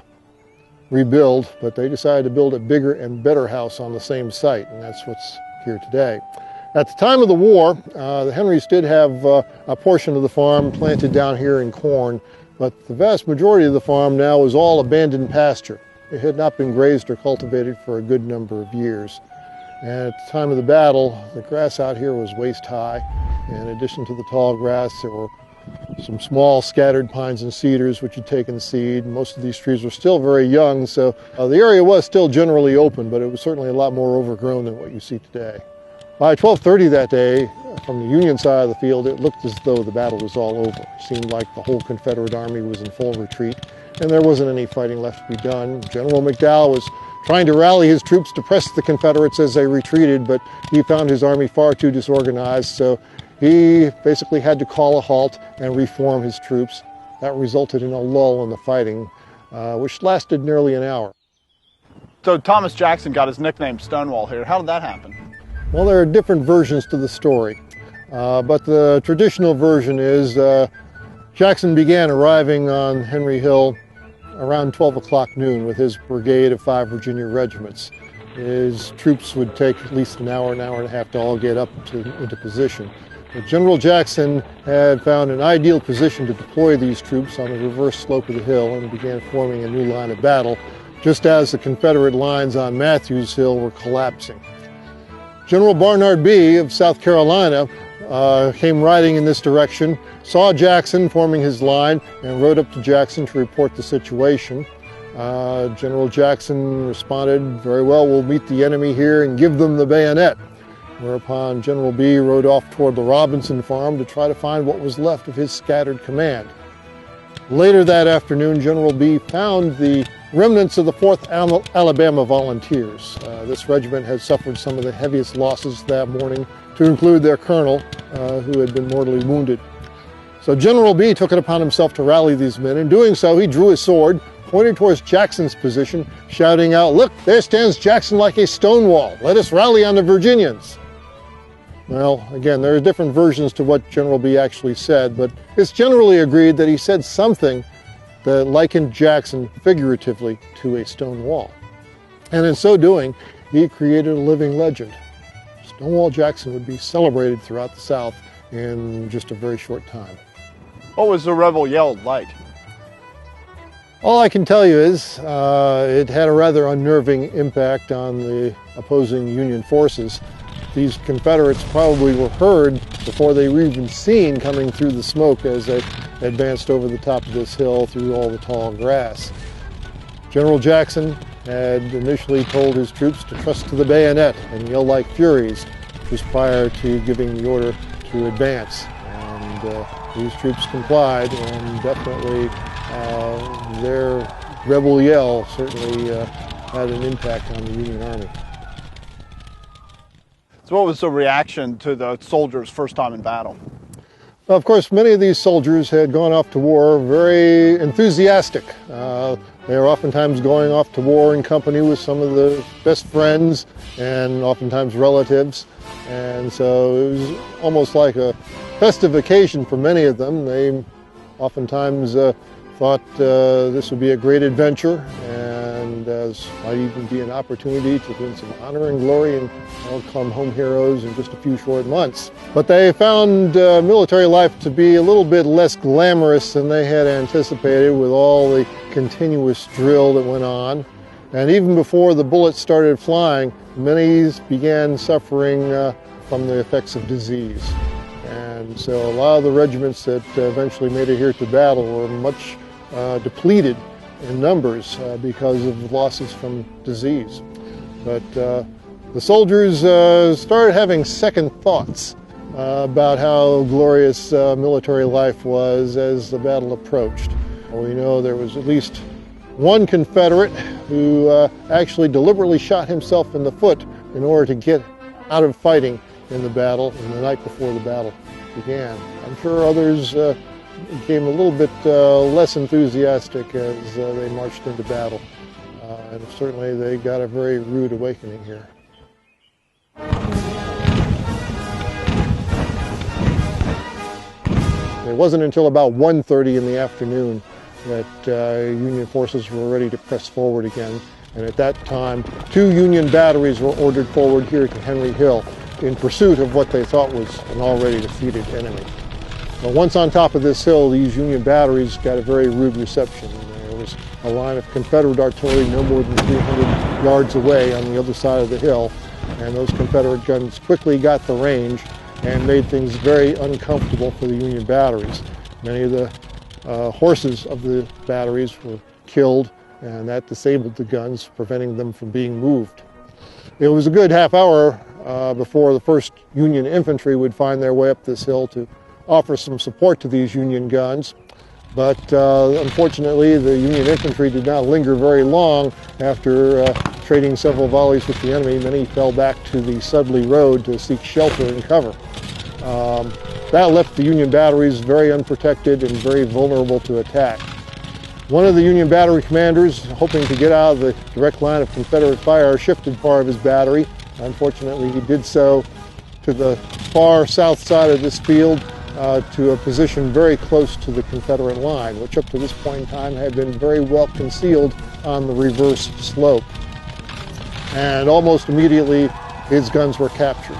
rebuild, but they decided to build a bigger and better house on the same site, and that's what's here today. At the time of the war, the Henrys did have a portion of the farm planted down here in corn, but the vast majority of the farm now is all abandoned pasture. It had not been grazed or cultivated for a good number of years. And at the time of the battle, the grass out here was waist high. In addition to the tall grass, there were some small scattered pines and cedars which had taken seed. Most of these trees were still very young, so the area was still generally open, but it was certainly a lot more overgrown than what you see today. By 12:30 that day, from the Union side of the field, it looked as though the battle was all over. It seemed like the whole Confederate army was in full retreat, and there wasn't any fighting left to be done. General McDowell was trying to rally his troops to press the Confederates as they retreated, but he found his army far too disorganized, so he basically had to call a halt and reform his troops. That resulted in a lull in the fighting, which lasted nearly an hour. So Thomas Jackson got his nickname Stonewall here. How did that happen? Well, there are different versions to the story, but the traditional version is Jackson began arriving on Henry Hill around 12 o'clock noon with his brigade of 5 Virginia regiments. His troops would take at least an hour and a half to all get up into position. But General Jackson had found an ideal position to deploy these troops on the reverse slope of the hill and began forming a new line of battle, just as the Confederate lines on Matthews Hill were collapsing. General Barnard Bee of South Carolina came riding in this direction, saw Jackson forming his line, and rode up to Jackson to report the situation. General Jackson responded, "Very well, we'll meet the enemy here and give them the bayonet." Whereupon General Bee rode off toward the Robinson farm to try to find what was left of his scattered command. Later that afternoon, General Bee found the remnants of the 4th Alabama Volunteers. This regiment had suffered some of the heaviest losses that morning, to include their colonel, who had been mortally wounded. So General Bee took it upon himself to rally these men. In doing so, he drew his sword, pointed towards Jackson's position, shouting out, "Look, there stands Jackson like a stone wall. Let us rally on the Virginians." Well, again, there are different versions to what General Bee actually said, but it's generally agreed that he said something that likened Jackson figuratively to a stone wall. And in so doing, he created a living legend. Stonewall Jackson would be celebrated throughout the South in just a very short time. What was the rebel yell like? All I can tell you is it had a rather unnerving impact on the opposing Union forces. These Confederates probably were heard before they were even seen coming through the smoke as they advanced over the top of this hill through all the tall grass. General Jackson had initially told his troops to trust to the bayonet and yell like furies, just prior to giving the order to advance. And these troops complied, and definitely their rebel yell certainly had an impact on the Union Army. So what was the reaction to the soldiers' first time in battle? Of course, many of these soldiers had gone off to war very enthusiastic. They were oftentimes going off to war in company with some of the best friends and oftentimes relatives. And so it was almost like a festive occasion for many of them. They oftentimes thought this would be a great adventure, and might even be an opportunity to win some honor and glory and become home heroes in just a few short months. But they found military life to be a little bit less glamorous than they had anticipated, with all the continuous drill that went on. And even before the bullets started flying, many began suffering from the effects of disease. And so a lot of the regiments that eventually made it here to battle were much depleted in numbers because of losses from disease. But the soldiers started having second thoughts about how glorious military life was as the battle approached. We know there was at least one Confederate who actually deliberately shot himself in the foot in order to get out of fighting in the battle in the night before the battle began. I'm sure others became a little bit less enthusiastic as they marched into battle. And certainly they got a very rude awakening here. It wasn't until about 1:30 in the afternoon that Union forces were ready to press forward again. And at that time, 2 Union batteries were ordered forward here to Henry Hill in pursuit of what they thought was an already defeated enemy. But once on top of this hill, these Union batteries got a very rude reception. There was a line of Confederate artillery no more than 300 yards away on the other side of the hill, and those Confederate guns quickly got the range and made things very uncomfortable for the Union batteries. Many of the horses of the batteries were killed, and that disabled the guns, preventing them from being moved. It was a good half hour before the 1st Union Infantry would find their way up this hill to offer some support to these Union guns. But unfortunately, the Union Infantry did not linger very long. After trading several volleys with the enemy, many fell back to the Sudley Road to seek shelter and cover. That left the Union batteries very unprotected and very vulnerable to attack. One of the Union battery commanders, hoping to get out of the direct line of Confederate fire, shifted part of his battery. Unfortunately, he did so to the far south side of this field to a position very close to the Confederate line, which up to this point in time had been very well concealed on the reverse slope. And almost immediately, his guns were captured,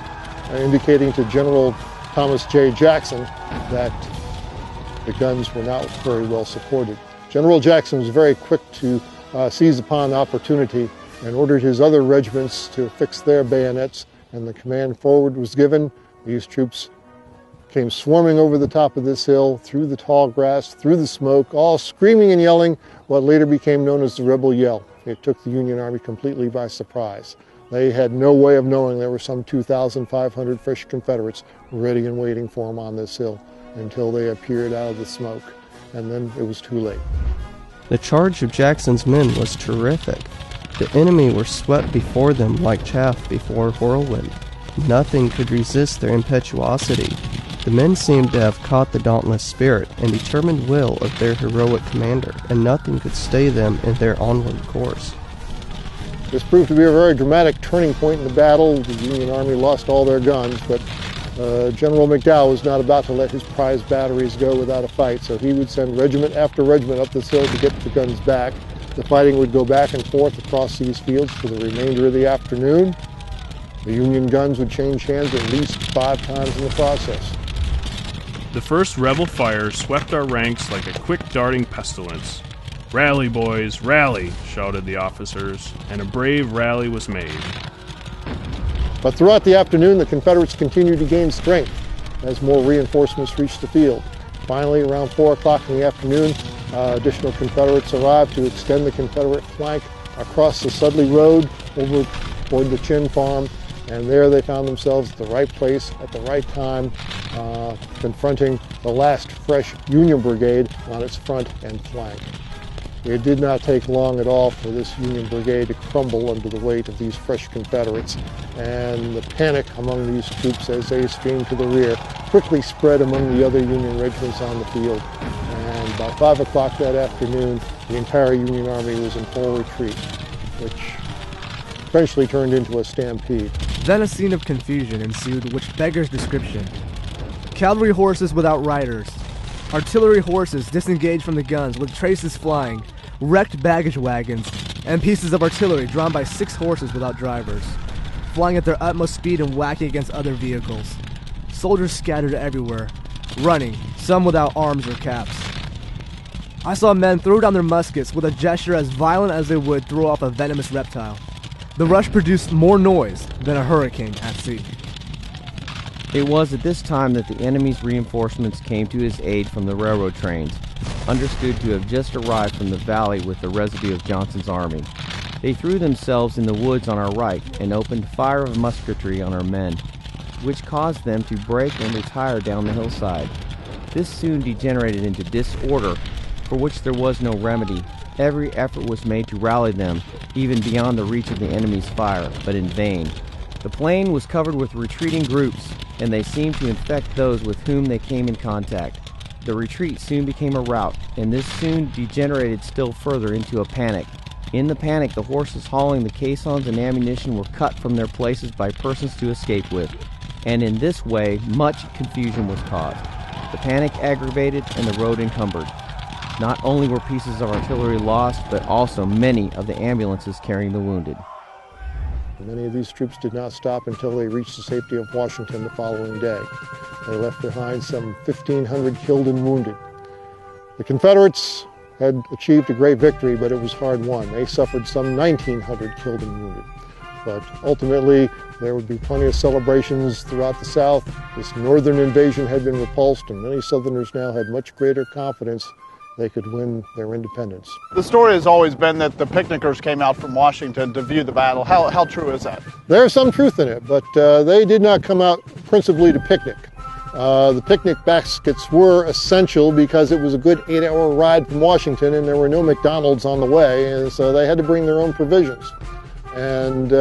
indicating to General Thomas J. Jackson that the guns were not very well supported. General Jackson was very quick to seize upon the opportunity and ordered his other regiments to fix their bayonets, and the command forward was given. These troops came swarming over the top of this hill, through the tall grass, through the smoke, all screaming and yelling what later became known as the Rebel Yell. It took the Union Army completely by surprise. They had no way of knowing there were some 2,500 fresh Confederates ready and waiting for them on this hill until they appeared out of the smoke, and then it was too late. The charge of Jackson's men was terrific. The enemy were swept before them like chaff before a whirlwind. Nothing could resist their impetuosity. The men seemed to have caught the dauntless spirit and determined will of their heroic commander, and nothing could stay them in their onward course. This proved to be a very dramatic turning point in the battle. The Union Army lost all their guns, but General McDowell was not about to let his prize batteries go without a fight, so he would send regiment after regiment up this hill to get the guns back. The fighting would go back and forth across these fields for the remainder of the afternoon. The Union guns would change hands at least 5 times in the process. The first rebel fire swept our ranks like a quick darting pestilence. "Rally, boys, rally!" shouted the officers, and a brave rally was made. But throughout the afternoon, the Confederates continued to gain strength as more reinforcements reached the field. Finally, around 4 o'clock in the afternoon, additional Confederates arrived to extend the Confederate flank across the Sudley Road over toward the Chin Farm, and there they found themselves at the right place at the right time, confronting the last fresh Union Brigade on its front and flank. It did not take long at all for this Union Brigade to crumble under the weight of these fresh Confederates, and the panic among these troops as they streamed to the rear quickly spread among the other Union regiments on the field. And by 5 o'clock that afternoon, the entire Union Army was in full retreat, which eventually turned into a stampede. Then a scene of confusion ensued which beggars description. Cavalry horses without riders, artillery horses disengaged from the guns with traces flying, wrecked baggage wagons, and pieces of artillery drawn by 6 horses without drivers, flying at their utmost speed and whacking against other vehicles. Soldiers scattered everywhere, running, some without arms or caps. I saw men throw down their muskets with a gesture as violent as they would throw off a venomous reptile. The rush produced more noise than a hurricane at sea. It was at this time that the enemy's reinforcements came to his aid from the railroad trains, understood to have just arrived from the valley with the residue of Johnson's army. They threw themselves in the woods on our right and opened fire of musketry on our men, which caused them to break and retire down the hillside. This soon degenerated into disorder, for which there was no remedy. Every effort was made to rally them, even beyond the reach of the enemy's fire, but in vain. The plain was covered with retreating groups, and they seemed to infect those with whom they came in contact. The retreat soon became a rout, and this soon degenerated still further into a panic. In the panic, the horses hauling the caissons and ammunition were cut from their places by persons to escape with, and in this way much confusion was caused. The panic aggravated and the road encumbered. Not only were pieces of artillery lost, but also many of the ambulances carrying the wounded. Many of these troops did not stop until they reached the safety of Washington the following day. They left behind some 1,500 killed and wounded. The Confederates had achieved a great victory, but it was hard won. They suffered some 1,900 killed and wounded. But ultimately, there would be plenty of celebrations throughout the South. This northern invasion had been repulsed, and many Southerners now had much greater confidence they could win their independence. The story has always been that the picnickers came out from Washington to view the battle. How true is that? There's some truth in it, but they did not come out principally to picnic. The picnic baskets were essential because it was a good 8-hour ride from Washington and there were no McDonald's on the way, and so they had to bring their own provisions. And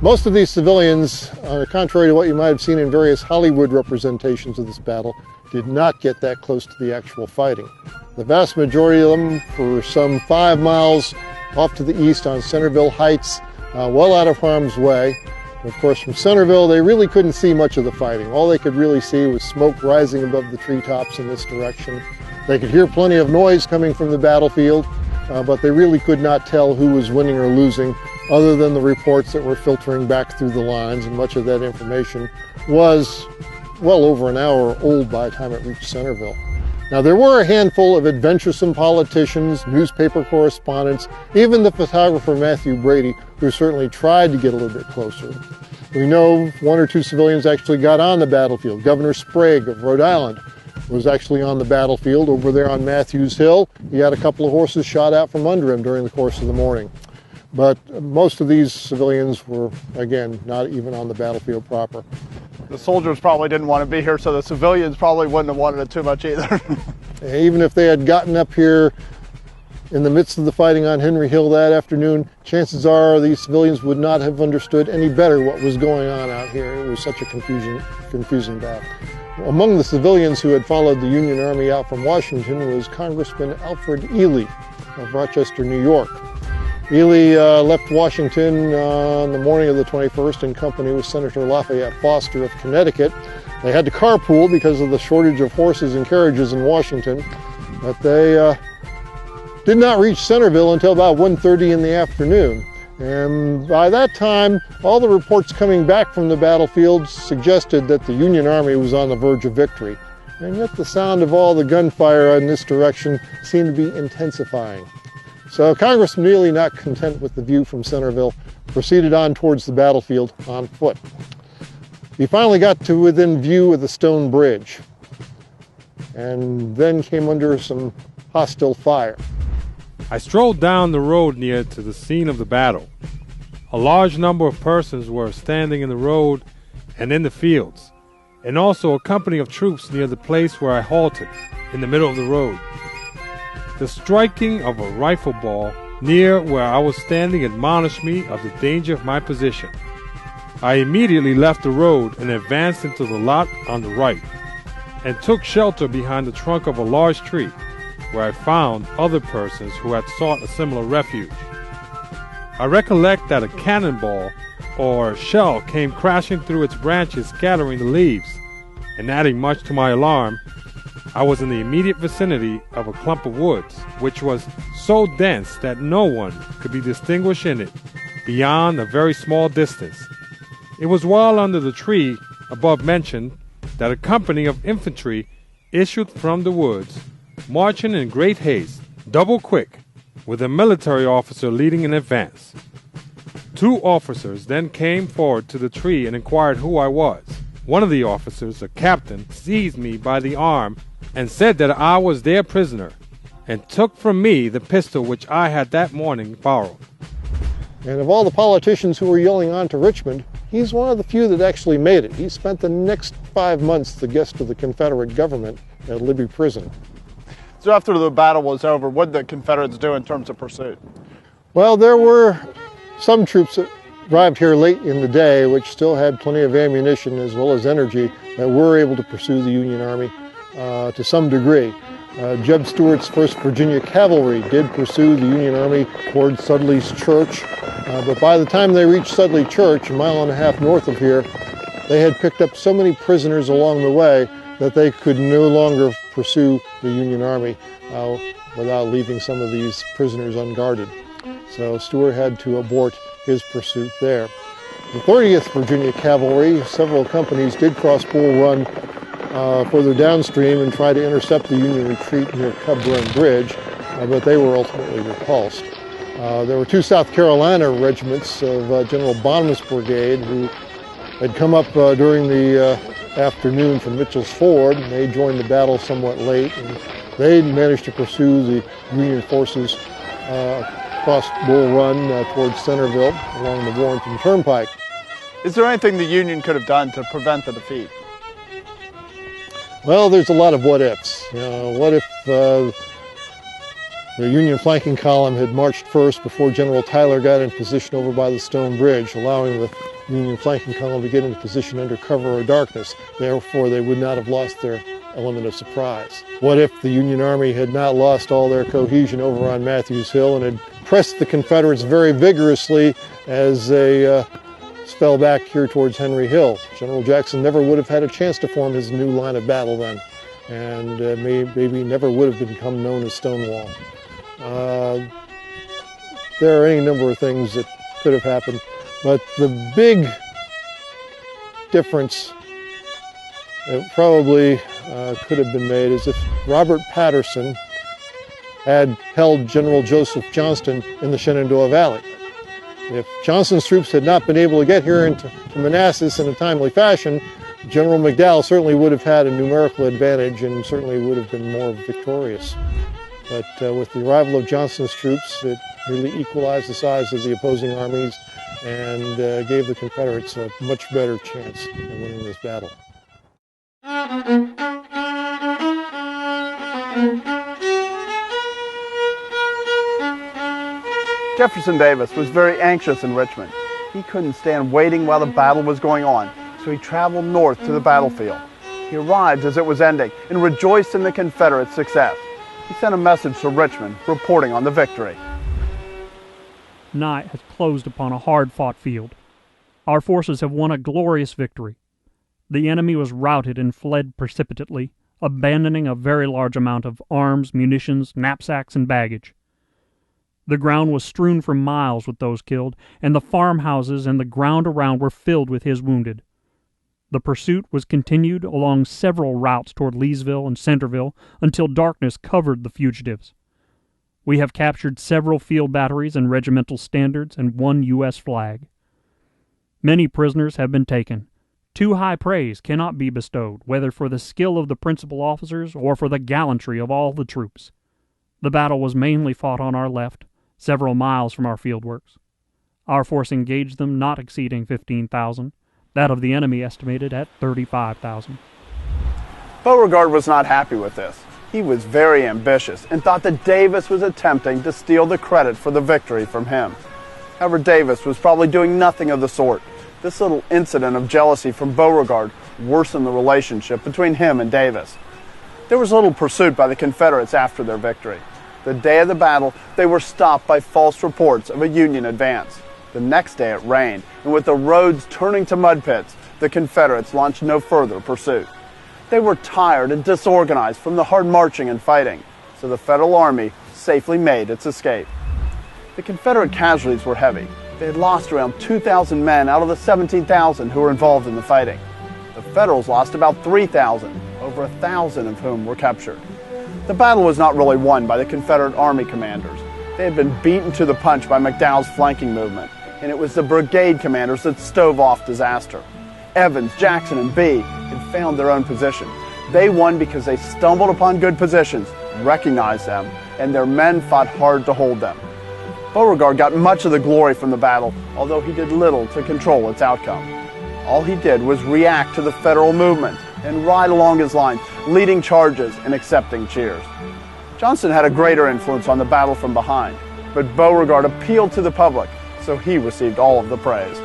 most of these civilians, contrary to what you might have seen in various Hollywood representations of this battle, did not get that close to the actual fighting. The vast majority of them for some 5 miles off to the east on Centerville Heights, well out of harm's way. Of course, from Centerville, they really couldn't see much of the fighting. All they could really see was smoke rising above the treetops in this direction. They could hear plenty of noise coming from the battlefield, but they really could not tell who was winning or losing, other than the reports that were filtering back through the lines, and much of that information was well over an hour old by the time it reached Centerville. Now, there were a handful of adventuresome politicians, newspaper correspondents, even the photographer Matthew Brady, who certainly tried to get a little bit closer. We know 1 or 2 civilians actually got on the battlefield. Governor Sprague of Rhode Island was actually on the battlefield over there on Matthews Hill. He had a couple of horses shot out from under him during the course of the morning. But most of these civilians were, again, not even on the battlefield proper. The soldiers probably didn't want to be here, so the civilians probably wouldn't have wanted it too much either. Even if they had gotten up here in the midst of the fighting on Henry Hill that afternoon, chances are these civilians would not have understood any better what was going on out here. It was such a confusing battle. Among the civilians who had followed the Union Army out from Washington was Congressman Alfred Ely of Rochester, New York. Ely left Washington on the morning of the 21st in company with Senator Lafayette Foster of Connecticut. They had to carpool because of the shortage of horses and carriages in Washington, but they did not reach Centerville until about 1:30 in the afternoon. And by that time, all the reports coming back from the battlefield suggested that the Union Army was on the verge of victory. And yet the sound of all the gunfire in this direction seemed to be intensifying. So Congressman Ely, not content with the view from Centerville, proceeded on towards the battlefield on foot. He finally got to within view of the stone bridge, and then came under some hostile fire. I strolled down the road near to the scene of the battle. A large number of persons were standing in the road and in the fields, and also a company of troops near the place where I halted, in the middle of the road. The striking of a rifle ball near where I was standing admonished me of the danger of my position. I immediately left the road and advanced into the lot on the right, and took shelter behind the trunk of a large tree, where I found other persons who had sought a similar refuge. I recollect that a cannonball or shell came crashing through its branches, scattering the leaves, and adding much to my alarm, I was in the immediate vicinity of a clump of woods, which was so dense that no one could be distinguished in it beyond a very small distance. It was well under the tree above mentioned that a company of infantry issued from the woods, marching in great haste, double quick, with a military officer leading in advance. 2 officers then came forward to the tree and inquired who I was. One of the officers, a captain, seized me by the arm and said that I was their prisoner, and took from me the pistol which I had that morning borrowed. And of all the politicians who were yelling on to Richmond, he's one of the few that actually made it. He spent the next 5 months the guest of the Confederate government at Libby Prison. So after the battle was over, what did the Confederates do in terms of pursuit? Well, there were some troops that arrived here late in the day, which still had plenty of ammunition as well as energy, that were able to pursue the Union Army to some degree. Jeb Stuart's 1st Virginia Cavalry did pursue the Union Army toward Sudley's Church, but by the time they reached Sudley Church, a mile and a half north of here, they had picked up so many prisoners along the way that they could no longer pursue the Union Army without leaving some of these prisoners unguarded. So Stuart had to abort his pursuit there. The 30th Virginia Cavalry, several companies did cross Bull Run further downstream and try to intercept the Union retreat near Cub Run Bridge, but they were ultimately repulsed. There were 2 South Carolina regiments of General Bonham's brigade who had come up during the afternoon from Mitchell's Ford, and they joined the battle somewhat late, and They managed to pursue the Union forces across Bull Run towards Centerville along the Warrenton Turnpike. Is there anything the Union could have done to prevent the defeat? Well, there's a lot of what-ifs. What if the Union flanking column had marched first before General Tyler got in position over by the Stone Bridge, allowing the Union flanking column to get into position under cover of darkness. Therefore, they would not have lost their element of surprise. What if the Union Army had not lost all their cohesion over on Matthews Hill and had pressed the Confederates very vigorously as they fell back here towards Henry Hill? General Jackson never would have had a chance to form his new line of battle then, and maybe never would have become known as Stonewall. There are any number of things that could have happened, but the big difference that probably could have been made is if Robert Patterson had held General Joseph Johnston in the Shenandoah Valley. If Johnston's troops had not been able to get here into Manassas in a timely fashion, General McDowell certainly would have had a numerical advantage and certainly would have been more victorious. But with the arrival of Johnston's troops, it really equalized the size of the opposing armies and gave the Confederates a much better chance in winning this battle. Jefferson Davis was very anxious in Richmond. He couldn't stand waiting while the battle was going on, so he traveled north to the battlefield. He arrived as it was ending and rejoiced in the Confederate success. He sent a message to Richmond reporting on the victory. Night has closed upon a hard-fought field. Our forces have won a glorious victory. The enemy was routed and fled precipitately, abandoning a very large amount of arms, munitions, knapsacks, and baggage. The ground was strewn for miles with those killed, and the farmhouses and the ground around were filled with his wounded. The pursuit was continued along several routes toward Leesville and Centerville until darkness covered the fugitives. We have captured several field batteries and regimental standards and one U.S. flag. Many prisoners have been taken. Too high praise cannot be bestowed, whether for the skill of the principal officers or for the gallantry of all the troops. The battle was mainly fought on our left, several miles from our fieldworks. Our force engaged them not exceeding 15,000, that of the enemy estimated at 35,000. Beauregard was not happy with this. He was very ambitious and thought that Davis was attempting to steal the credit for the victory from him. However, Davis was probably doing nothing of the sort. This little incident of jealousy from Beauregard worsened the relationship between him and Davis. There was little pursuit by the Confederates after their victory. The day of the battle, they were stopped by false reports of a Union advance. The next day it rained, and with the roads turning to mud pits, the Confederates launched no further pursuit. They were tired and disorganized from the hard marching and fighting, so the Federal Army safely made its escape. The Confederate casualties were heavy. They had lost around 2,000 men out of the 17,000 who were involved in the fighting. The Federals lost about 3,000, over 1,000 of whom were captured. The battle was not really won by the Confederate Army commanders. They had been beaten to the punch by McDowell's flanking movement, and it was the brigade commanders that stove off disaster. Evans, Jackson, and Bee had found their own position. They won because they stumbled upon good positions, recognized them, and their men fought hard to hold them. Beauregard got much of the glory from the battle, although he did little to control its outcome. All he did was react to the Federal movement and ride along his lines, leading charges and accepting cheers. Johnston had a greater influence on the battle from behind, but Beauregard appealed to the public, so he received all of the praise.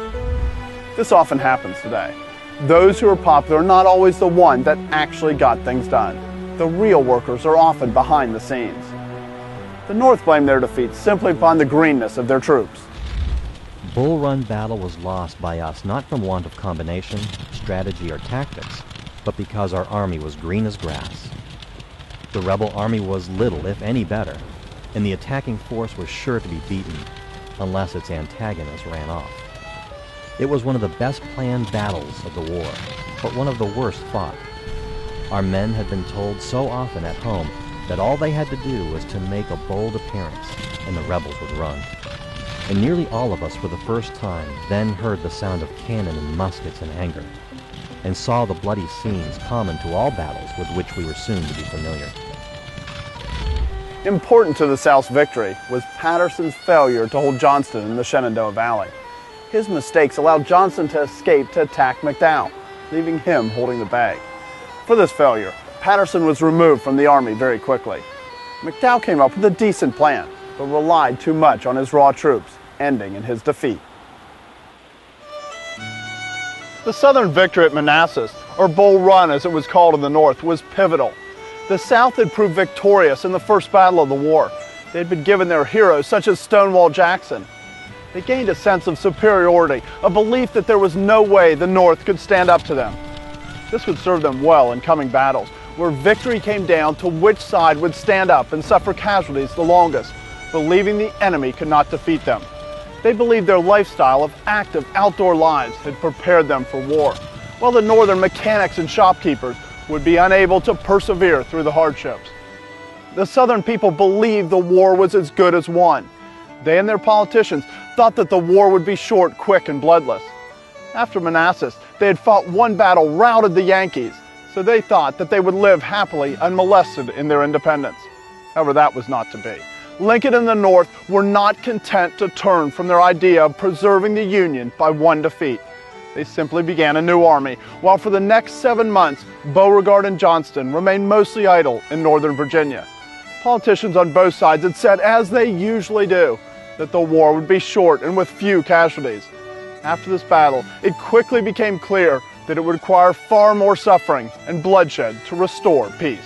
This often happens today. Those who are popular are not always the one that actually got things done. The real workers are often behind the scenes. The North blamed their defeat simply upon the greenness of their troops. Bull Run battle was lost by us not from want of combination, strategy, or tactics, but because our army was green as grass. The rebel army was little, if any, better, and the attacking force was sure to be beaten, unless its antagonist ran off. It was one of the best planned battles of the war, but one of the worst fought. Our men had been told so often at home that all they had to do was to make a bold appearance, and the rebels would run. And nearly all of us for the first time then heard the sound of cannon and muskets in anger, and saw the bloody scenes common to all battles with which we were soon to be familiar. Important to the South's victory was Patterson's failure to hold Johnston in the Shenandoah Valley. His mistakes allowed Johnston to escape to attack McDowell, leaving him holding the bay. For this failure, Patterson was removed from the army very quickly. McDowell came up with a decent plan, but relied too much on his raw troops, ending in his defeat. The Southern victory at Manassas, or Bull Run as it was called in the North, was pivotal. The South had proved victorious in the first battle of the war. They had been given their heroes such as Stonewall Jackson. They gained a sense of superiority, a belief that there was no way the North could stand up to them. This would serve them well in coming battles, where victory came down to which side would stand up and suffer casualties the longest, believing the enemy could not defeat them. They believed their lifestyle of active outdoor lives had prepared them for war, while the Northern mechanics and shopkeepers would be unable to persevere through the hardships. The Southern people believed the war was as good as won. They and their politicians thought that the war would be short, quick, and bloodless. After Manassas, they had fought one battle, routed the Yankees, so they thought that they would live happily unmolested in their independence. However, that was not to be. Lincoln and the North were not content to turn from their idea of preserving the Union by one defeat. They simply began a new army, while for the next 7 months, Beauregard and Johnston remained mostly idle in Northern Virginia. Politicians on both sides had said, as they usually do, that the war would be short and with few casualties. After this battle, it quickly became clear that it would require far more suffering and bloodshed to restore peace.